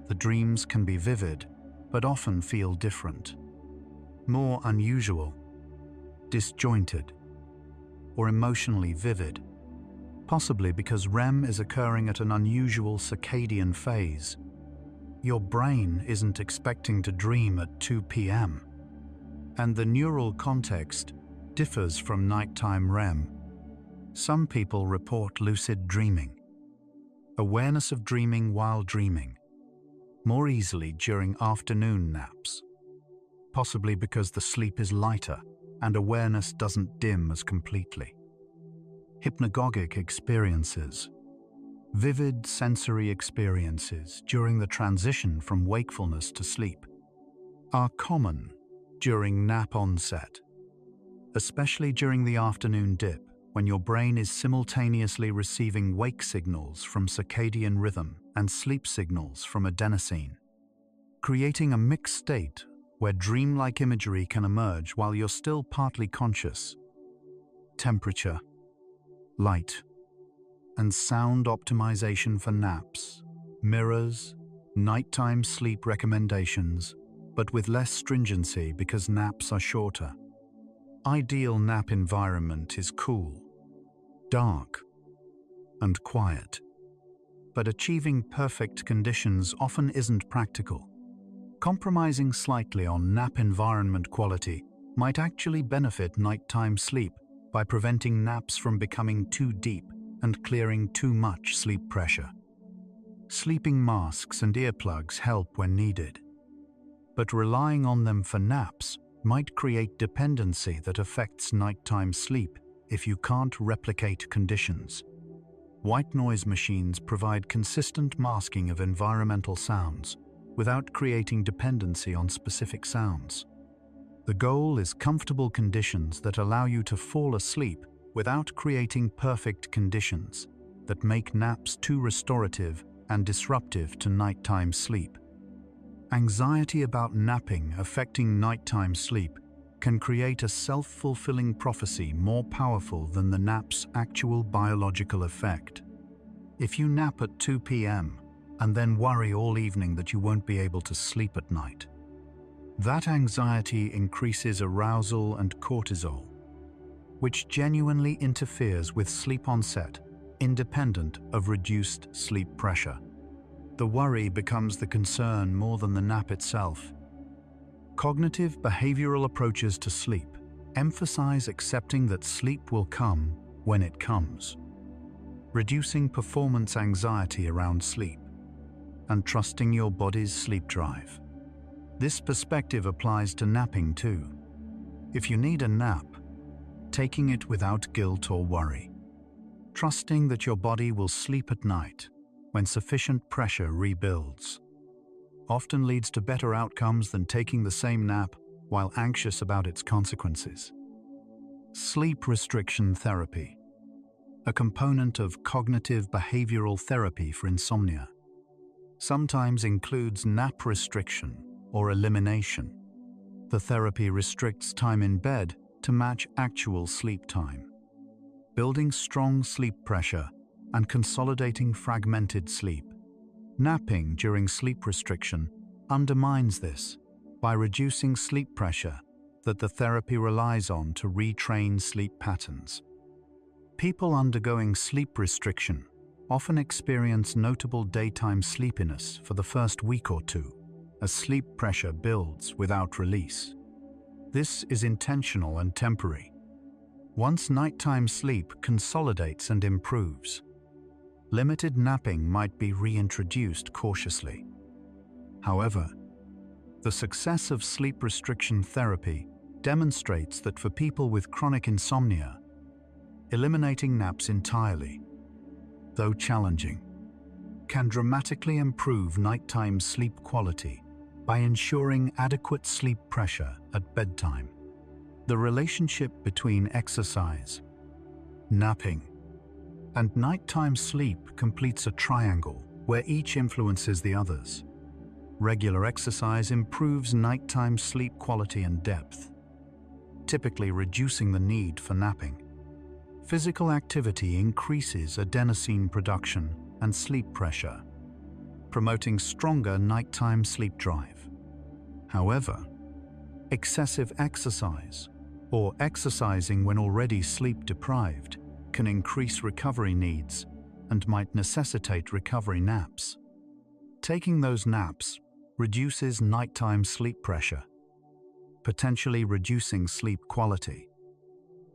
the dreams can be vivid but often feel different, more unusual, disjointed, or emotionally vivid, possibly because REM is occurring at an unusual circadian phase. Your brain isn't expecting to dream at 2 p.m., and the neural context differs from nighttime REM. Some people report lucid dreaming, awareness of dreaming while dreaming, more easily during afternoon naps, possibly because the sleep is lighter and awareness doesn't dim as completely. Hypnagogic experiences, vivid sensory experiences during the transition from wakefulness to sleep, are common during nap onset, especially during the afternoon dip when your brain is simultaneously receiving wake signals from circadian rhythm and sleep signals from adenosine, creating a mixed state where dreamlike imagery can emerge while you're still partly conscious. Temperature, light, and sound optimization for naps mirrors nighttime sleep recommendations, but with less stringency because naps are shorter. Ideal nap environment is cool, dark, and quiet, but achieving perfect conditions often isn't practical. Compromising slightly on nap environment quality might actually benefit nighttime sleep by preventing naps from becoming too deep and clearing too much sleep pressure. Sleeping masks and earplugs help when needed, but relying on them for naps might create dependency that affects nighttime sleep if you can't replicate conditions. White noise machines provide consistent masking of environmental sounds without creating dependency on specific sounds. The goal is comfortable conditions that allow you to fall asleep without creating perfect conditions. that make naps too restorative and disruptive to nighttime sleep. Anxiety about napping affecting nighttime sleep can create a self-fulfilling prophecy more powerful than the nap's actual biological effect. If you nap at 2 p.m. and then worry all evening that you won't be able to sleep at night, that anxiety increases arousal and cortisol, which genuinely interferes with sleep onset, independent of reduced sleep pressure. The worry becomes the concern more than the nap itself. Cognitive behavioral approaches to sleep emphasize accepting that sleep will come when it comes, reducing performance anxiety around sleep, and trusting your body's sleep drive. This perspective applies to napping too. If you need a nap, taking it without guilt or worry, trusting that your body will sleep at night when sufficient pressure rebuilds, often leads to better outcomes than taking the same nap while anxious about its consequences. Sleep restriction therapy, a component of cognitive behavioral therapy for insomnia, sometimes includes nap restriction or elimination. The therapy restricts time in bed to match actual sleep time, building strong sleep pressure and consolidating fragmented sleep. Napping during sleep restriction undermines this by reducing sleep pressure that the therapy relies on to retrain sleep patterns. People undergoing sleep restriction often experience notable daytime sleepiness for the first week or two, as sleep pressure builds without release. This is intentional and temporary. Once nighttime sleep consolidates and improves, limited napping might be reintroduced cautiously. However, the success of sleep restriction therapy demonstrates that for people with chronic insomnia, eliminating naps entirely, though challenging, can dramatically improve nighttime sleep quality by ensuring adequate sleep pressure at bedtime. The relationship between exercise, napping, and nighttime sleep completes a triangle where each influences the others. Regular exercise improves nighttime sleep quality and depth, typically reducing the need for napping. Physical activity increases adenosine production and sleep pressure, promoting stronger nighttime sleep drive. However, excessive exercise, or exercising when already sleep deprived, can increase recovery needs and might necessitate recovery naps. Taking those naps reduces nighttime sleep pressure, potentially reducing sleep quality,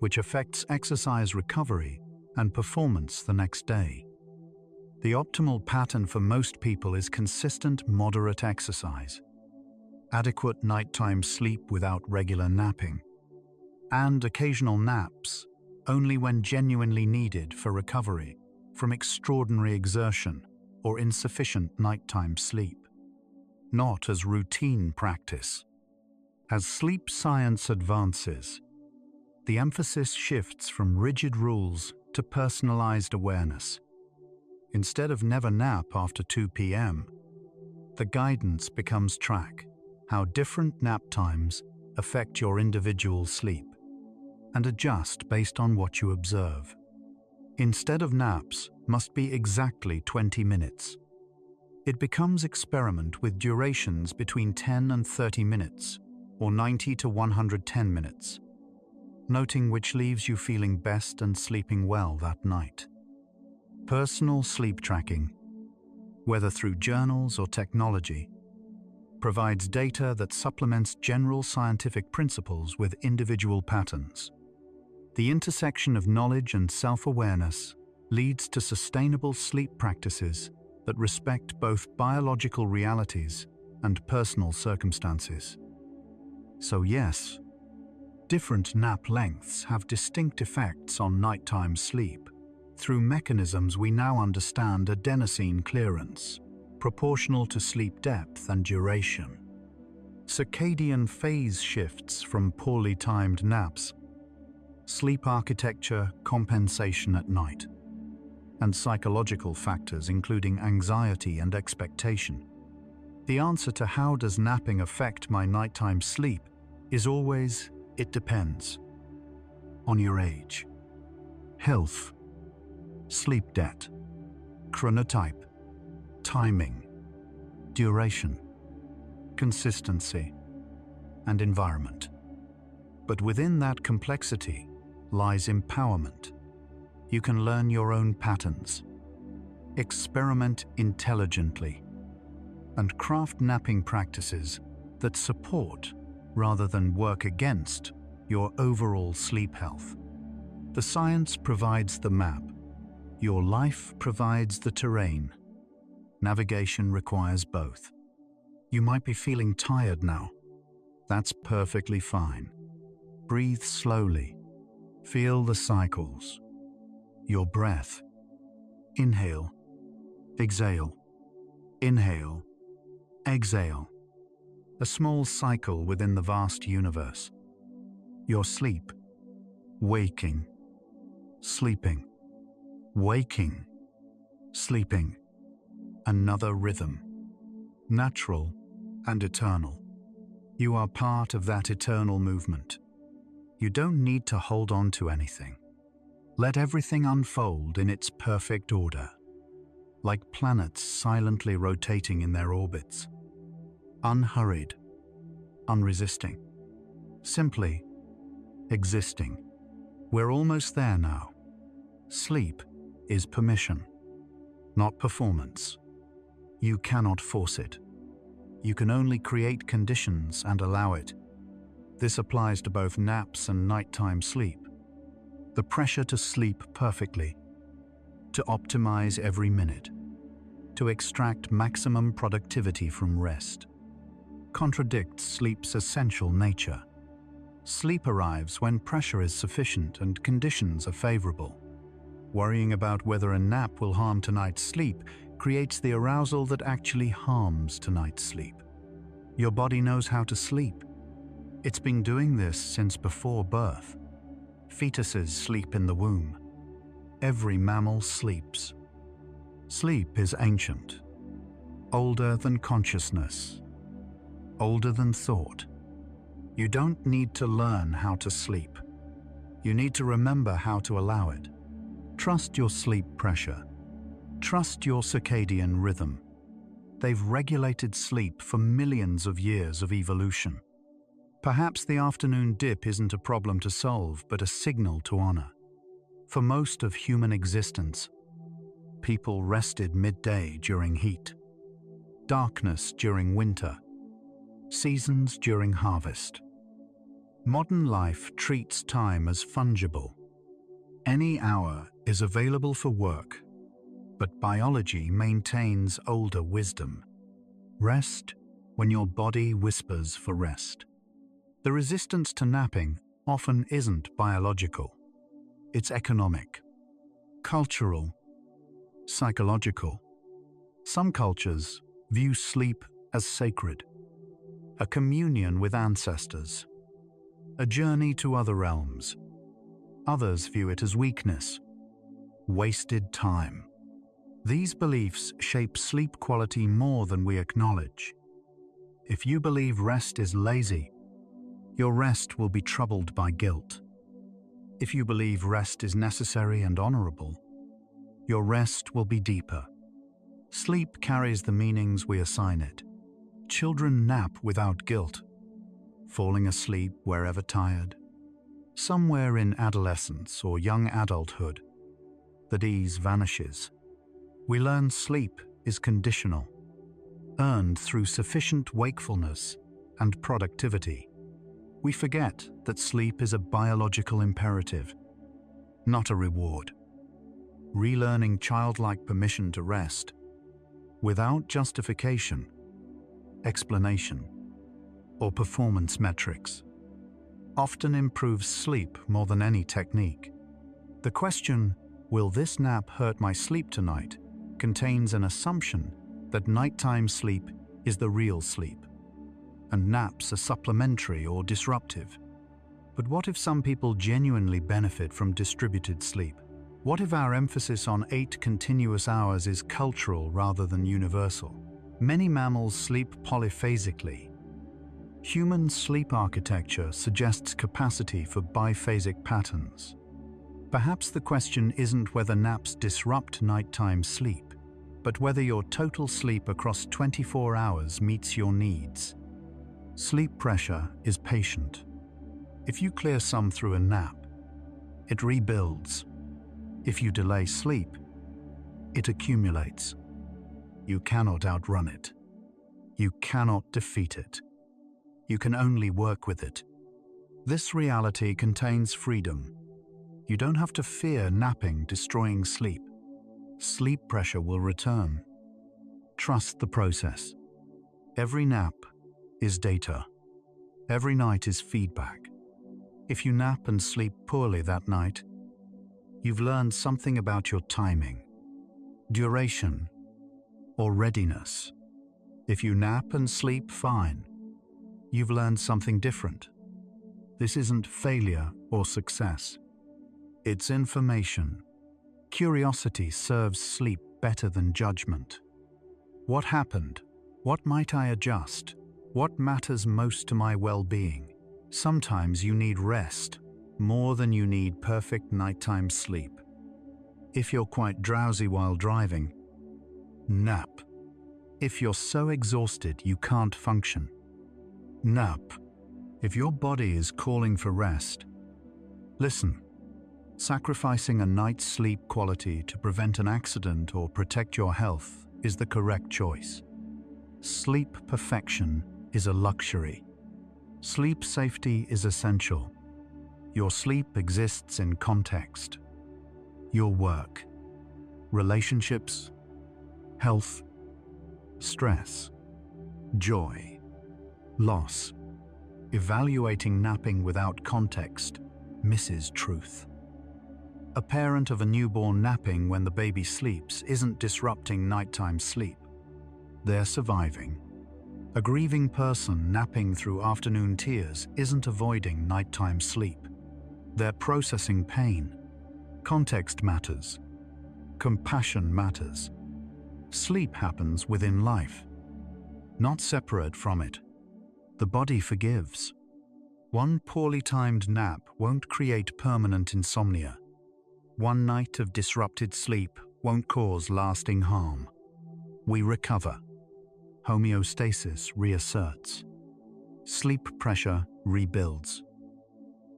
which affects exercise recovery and performance the next day. The optimal pattern for most people is consistent, moderate exercise, adequate nighttime sleep without regular napping, and occasional naps only when genuinely needed for recovery from extraordinary exertion or insufficient nighttime sleep, not as routine practice. As sleep science advances, the emphasis shifts from rigid rules to personalized awareness. Instead of never nap after 2 p.m., the guidance becomes track how different nap times affect your individual sleep and adjust based on what you observe. Instead of naps must be exactly 20 minutes. It becomes experiment with durations between 10 and 30 minutes or 90 to 110 minutes, noting which leaves you feeling best and sleeping well that night. Personal sleep tracking, whether through journals or technology, provides data that supplements general scientific principles with individual patterns. The intersection of knowledge and self-awareness leads to sustainable sleep practices that respect both biological realities and personal circumstances. So yes, different nap lengths have distinct effects on nighttime sleep. Through mechanisms we now understand: adenosine clearance, proportional to sleep depth and duration; circadian phase shifts from poorly timed naps; sleep architecture compensation at night; and psychological factors including anxiety and expectation. The answer to how does napping affect my nighttime sleep is always, it depends on your age, health, sleep debt, chronotype, timing, duration, consistency, and environment. But within that complexity lies empowerment. You can learn your own patterns, experiment intelligently, and craft napping practices that support rather than work against your overall sleep health. The science provides the map. Your life provides the terrain. Navigation requires both. You might be feeling tired now. That's perfectly fine. Breathe slowly. Feel the cycles. Your breath. Inhale. Exhale. Inhale. Exhale. A small cycle within the vast universe. Your sleep. Waking. Sleeping. Waking. Sleeping. Another rhythm. Natural and eternal. You are part of that eternal movement. You don't need to hold on to anything. Let everything unfold in its perfect order, like planets silently rotating in their orbits. Unhurried, unresisting, simply existing. We're almost there now. Sleep is permission, not performance. You cannot force it. You can only create conditions and allow it. This applies to both naps and nighttime sleep. The pressure to sleep perfectly, to optimize every minute, to extract maximum productivity from rest, contradicts sleep's essential nature. Sleep arrives when pressure is sufficient and conditions are favorable. Worrying about whether a nap will harm tonight's sleep creates the arousal that actually harms tonight's sleep. Your body knows how to sleep. It's been doing this since before birth. Fetuses sleep in the womb. Every mammal sleeps. Sleep is ancient, older than consciousness, older than thought. You don't need to learn how to sleep. You need to remember how to allow it. Trust your sleep pressure. Trust your circadian rhythm. They've regulated sleep for millions of years of evolution. Perhaps the afternoon dip isn't a problem to solve, but a signal to honor. For most of human existence, people rested midday during heat, darkness during winter, seasons during harvest. Modern life treats time as fungible. Any hour is available for work, but biology maintains older wisdom. Rest when your body whispers for rest. The resistance to napping often isn't biological. It's economic, cultural, psychological. Some cultures view sleep as sacred, a communion with ancestors, a journey to other realms. Others view it as weakness, wasted time. These beliefs shape sleep quality more than we acknowledge. If you believe rest is lazy, your rest will be troubled by guilt. If you believe rest is necessary and honorable, your rest will be deeper. Sleep carries the meanings we assign it. Children nap without guilt, falling asleep wherever tired. Somewhere in adolescence or young adulthood, that ease vanishes. We learn sleep is conditional, earned through sufficient wakefulness and productivity. We forget that sleep is a biological imperative, not a reward. Relearning childlike permission to rest, without justification, explanation, or performance metrics, often improves sleep more than any technique. The question, "Will this nap hurt my sleep tonight?" contains an assumption that nighttime sleep is the real sleep, and naps are supplementary or disruptive. But what if some people genuinely benefit from distributed sleep? What if our emphasis on 8 continuous hours is cultural rather than universal? Many mammals sleep polyphasically. Human sleep architecture suggests capacity for biphasic patterns. Perhaps the question isn't whether naps disrupt nighttime sleep, but whether your total sleep across 24 hours meets your needs. Sleep pressure is patient. If you clear some through a nap, it rebuilds. If you delay sleep, it accumulates. You cannot outrun it. You cannot defeat it. You can only work with it. This reality contains freedom. You don't have to fear napping destroying sleep. Sleep pressure will return. Trust the process. Every nap is data. Every night is feedback. If you nap and sleep poorly that night, you've learned something about your timing, duration, or readiness. If you nap and sleep fine, you've learned something different. This isn't failure or success. It's information. Curiosity serves sleep better than judgment. What happened? What might I adjust? What matters most to my well-being? Sometimes you need rest more than you need perfect nighttime sleep. If you're quite drowsy while driving, nap. If you're so exhausted you can't function, nap. If your body is calling for rest, listen. Sacrificing a night's sleep quality to prevent an accident or protect your health is the correct choice. Sleep perfection is a luxury. Sleep safety is essential. Your sleep exists in context. Your work, relationships, health, stress, joy, loss. Evaluating napping without context misses truth. A parent of a newborn napping when the baby sleeps isn't disrupting nighttime sleep. They're surviving. A grieving person napping through afternoon tears isn't avoiding nighttime sleep. They're processing pain. Context matters. Compassion matters. Sleep happens within life, not separate from it. The body forgives. One poorly timed nap won't create permanent insomnia. One night of disrupted sleep won't cause lasting harm. We recover. Homeostasis reasserts. Sleep pressure rebuilds.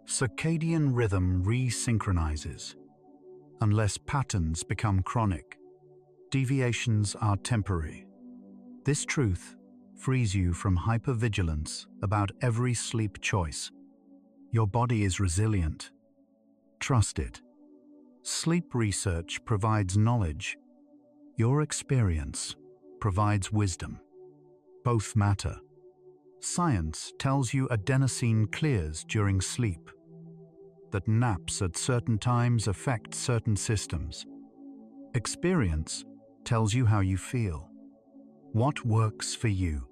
Circadian rhythm resynchronizes. Unless patterns become chronic, deviations are temporary. This truth frees you from hypervigilance about every sleep choice. Your body is resilient. Trust it. Sleep research provides knowledge. Your experience provides wisdom. Both matter. Science tells you adenosine clears during sleep, that naps at certain times affect certain systems. Experience tells you how you feel, what works for you,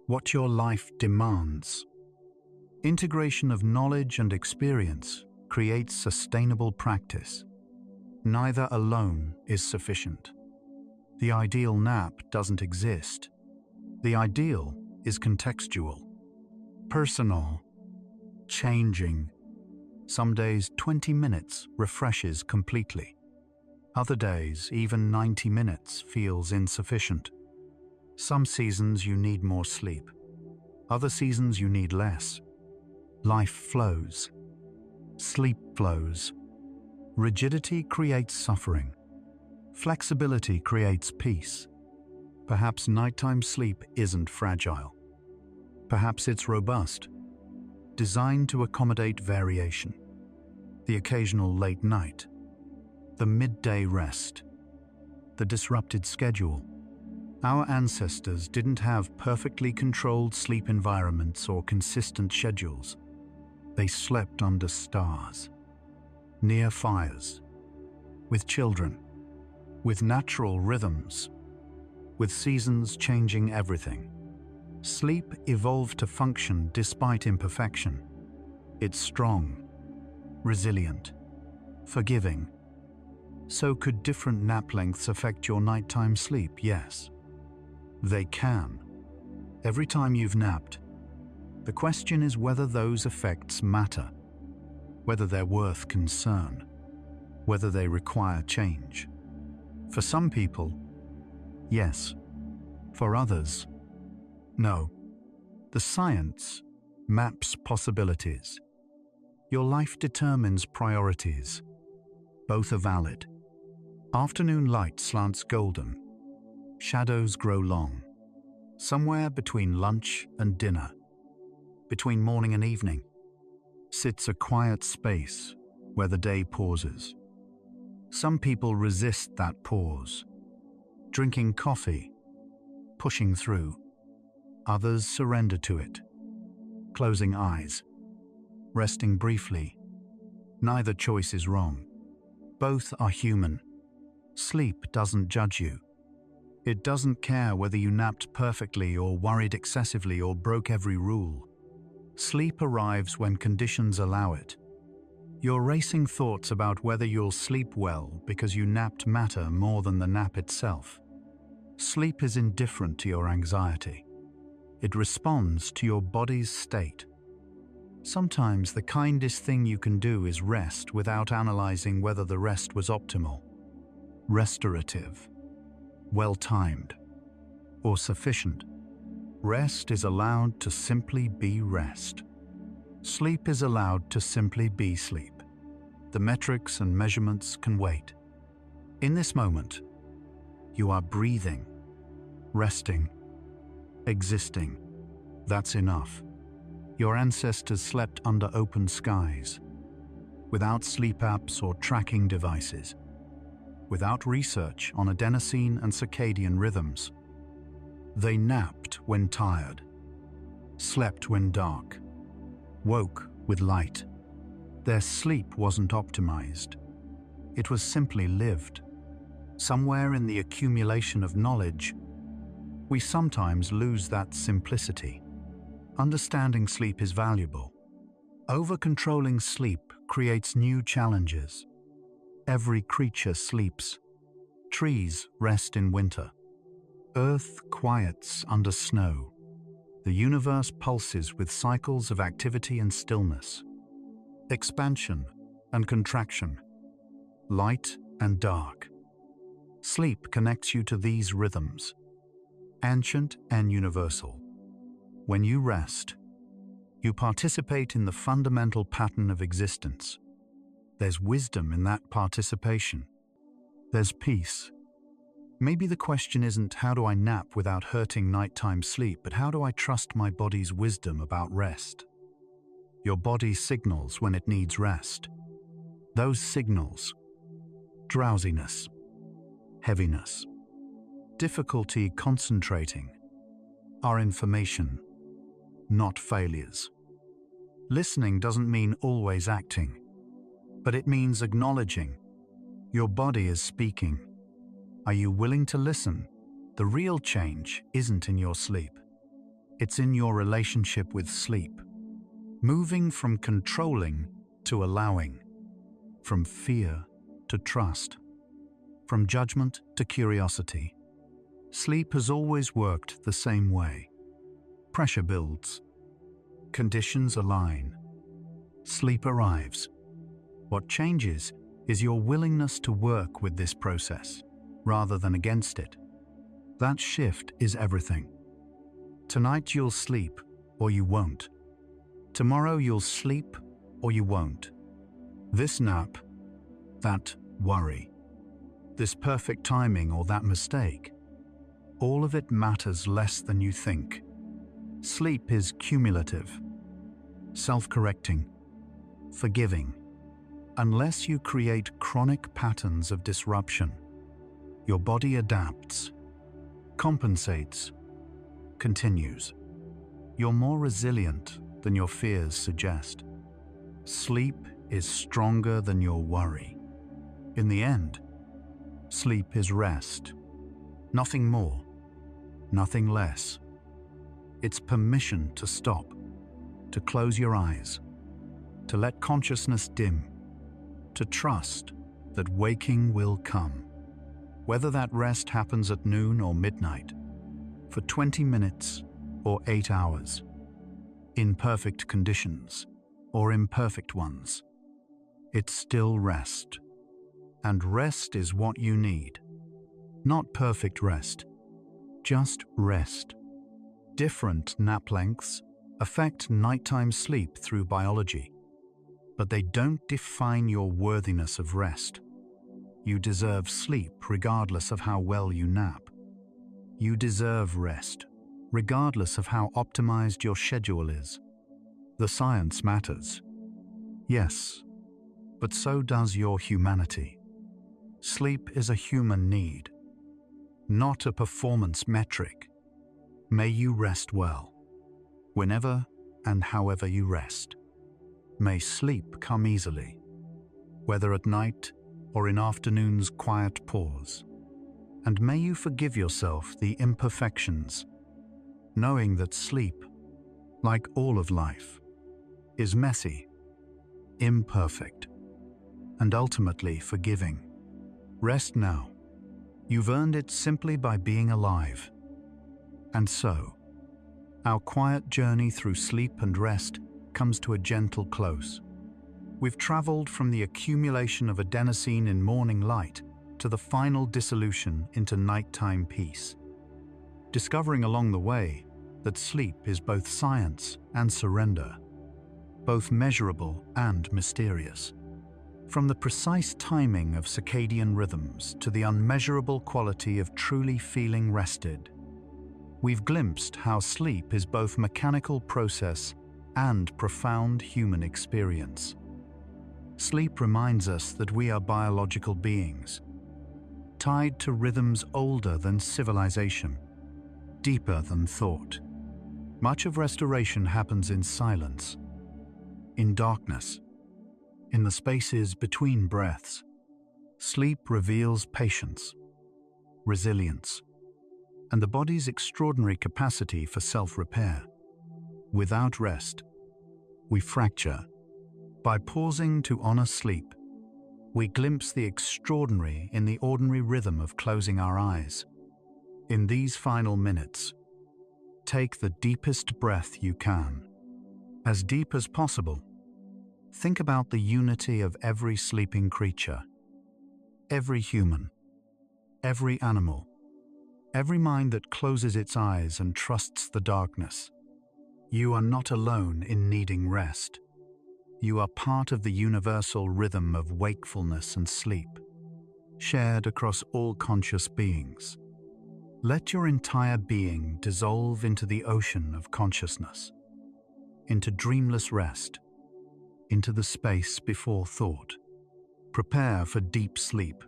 what your life demands. Integration of knowledge and experience creates sustainable practice. Neither alone is sufficient. The ideal nap doesn't exist. The ideal is contextual, personal, changing. Some days 20 minutes refreshes completely. Other days even 90 minutes feels insufficient. Some seasons you need more sleep. Other seasons you need less. Life flows. Sleep flows. Rigidity creates suffering. Flexibility creates peace. Perhaps nighttime sleep isn't fragile. Perhaps it's robust, designed to accommodate variation. The occasional late night, the midday rest, the disrupted schedule. Our ancestors didn't have perfectly controlled sleep environments or consistent schedules. They slept under stars, near fires, with children, with natural rhythms, with seasons changing everything. Sleep evolved to function despite imperfection. It's strong, resilient, forgiving, So could different nap lengths affect your nighttime sleep? Yes, they can. Every time you've napped, the question is whether those effects matter, whether they're worth concern, whether they require change. For some people, yes. For others, no. The science maps possibilities. Your life determines priorities. Both are valid. Afternoon light slants golden. Shadows grow long. Somewhere between lunch and dinner, between morning and evening, sits a quiet space where the day pauses. Some people resist that pause, drinking coffee, pushing through. Others surrender to it, closing eyes, resting briefly. Neither choice is wrong. Both are human. Sleep doesn't judge you. It doesn't care whether you napped perfectly or worried excessively or broke every rule. Sleep arrives when conditions allow it. Your racing thoughts about whether you'll sleep well because you napped matter more than the nap itself. Sleep is indifferent to your anxiety. It responds to your body's state. Sometimes the kindest thing you can do is rest without analyzing whether the rest was optimal, restorative, well-timed, or sufficient. Rest is allowed to simply be rest. Sleep is allowed to simply be sleep. The metrics and measurements can wait. In this moment, you are breathing, resting, existing. That's enough. Your ancestors slept under open skies, without sleep apps or tracking devices, without research on adenosine and circadian rhythms. They napped when tired, slept when dark, woke with light. Their sleep wasn't optimized. It was simply lived. Somewhere in the accumulation of knowledge, we sometimes lose that simplicity. Understanding sleep is valuable. Over-controlling sleep creates new challenges. Every creature sleeps. Trees rest in winter. Earth quiets under snow. The universe pulses with cycles of activity and stillness, expansion and contraction, light and dark. Sleep connects you to these rhythms, ancient and universal. When you rest, you participate in the fundamental pattern of existence. There's wisdom in that participation. There's peace. Maybe the question isn't how do I nap without hurting nighttime sleep, but how do I trust my body's wisdom about rest? Your body signals when it needs rest. Those signals, drowsiness, heaviness, difficulty concentrating, are information, not failures. Listening doesn't mean always acting, but it means acknowledging. Your body is speaking. Are you willing to listen? The real change isn't in your sleep. It's in your relationship with sleep. Moving from controlling to allowing, from fear to trust, from judgment to curiosity. Sleep has always worked the same way. Pressure builds. Conditions align. Sleep arrives. What changes is your willingness to work with this process, rather than against it. That shift is everything. Tonight you'll sleep, or you won't. Tomorrow you'll sleep, or you won't. This nap, that worry, this perfect timing or that mistake, all of it matters less than you think. Sleep is cumulative, self-correcting, forgiving. Unless you create chronic patterns of disruption, your body adapts, compensates, continues. You're more resilient than your fears suggest. Sleep is stronger than your worry. In the end, sleep is rest. Nothing more, nothing less. It's permission to stop, to close your eyes, to let consciousness dim, to trust that waking will come. Whether that rest happens at noon or midnight, for 20 minutes or 8 hours, in perfect conditions or imperfect ones, it's still rest. And rest is what you need. Not perfect rest, just rest. Different nap lengths affect nighttime sleep through biology, but they don't define your worthiness of rest. You deserve sleep regardless of how well you nap. You deserve rest, regardless of how optimized your schedule is. The science matters. Yes, but so does your humanity. Sleep is a human need, not a performance metric. May you rest well, whenever and however you rest. May sleep come easily, whether at night or in afternoon's quiet pause. And may you forgive yourself the imperfections, knowing that sleep, like all of life, is messy, imperfect, and ultimately forgiving. Rest now. You've earned it simply by being alive. And so, our quiet journey through sleep and rest comes to a gentle close. We've traveled from the accumulation of adenosine in morning light to the final dissolution into nighttime peace, discovering along the way that sleep is both science and surrender, both measurable and mysterious. From the precise timing of circadian rhythms to the unmeasurable quality of truly feeling rested, we've glimpsed how sleep is both mechanical process and profound human experience. Sleep reminds us that we are biological beings, tied to rhythms older than civilization, deeper than thought. Much of restoration happens in silence, in darkness, in the spaces between breaths. Sleep reveals patience, resilience, and the body's extraordinary capacity for self-repair. Without rest, we fracture. By pausing to honor sleep, we glimpse the extraordinary in the ordinary rhythm of closing our eyes. In these final minutes, take the deepest breath you can. As deep as possible, think about the unity of every sleeping creature, every human, every animal, every mind that closes its eyes and trusts the darkness. You are not alone in needing rest. You are part of the universal rhythm of wakefulness and sleep, shared across all conscious beings. Let your entire being dissolve into the ocean of consciousness, into dreamless rest, into the space before thought. Prepare for deep sleep.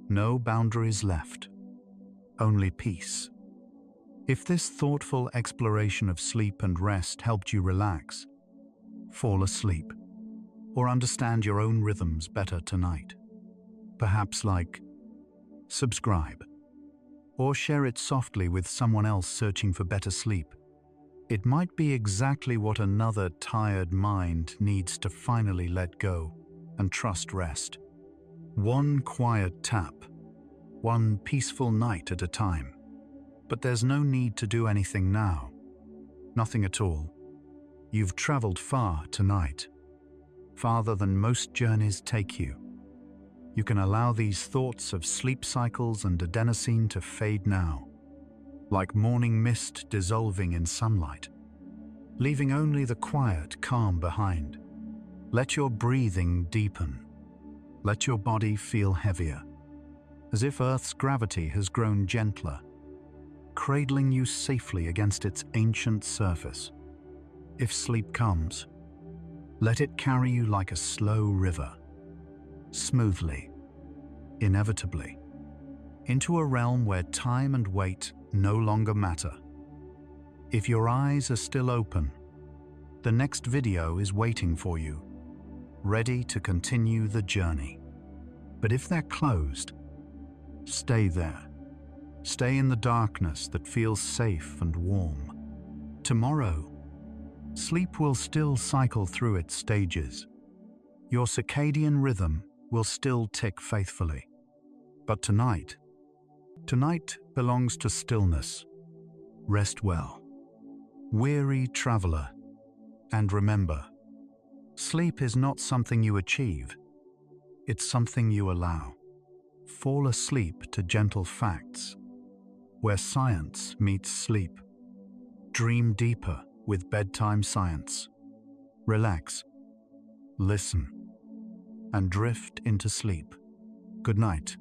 No boundaries left, only peace. If this thoughtful exploration of sleep and rest helped you relax, fall asleep, or understand your own rhythms better tonight, perhaps like subscribe, or share it softly with someone else searching for better sleep. It might be exactly what another tired mind needs to finally let go and trust rest. One quiet tap, one peaceful night at a time. But there's no need to do anything now. Nothing at all. You've traveled far tonight, farther than most journeys take you. You can allow these thoughts of sleep cycles and adenosine to fade now, like morning mist dissolving in sunlight, leaving only the quiet calm behind. Let your breathing deepen. Let your body feel heavier, as if Earth's gravity has grown gentler, cradling you safely against its ancient surface. If sleep comes, let it carry you like a slow river, smoothly, inevitably, into a realm where time and weight no longer matter. If your eyes are still open, the next video is waiting for you, ready to continue the journey. But if they're closed, stay there. Stay in the darkness that feels safe and warm. Tomorrow, sleep will still cycle through its stages. Your circadian rhythm will still tick faithfully. But tonight belongs to stillness. Rest well, weary traveler, and remember, sleep is not something you achieve, it's something you allow. Fall asleep to gentle facts, where science meets sleep. Dream deeper with bedtime science. Relax, listen, and drift into sleep. Good night.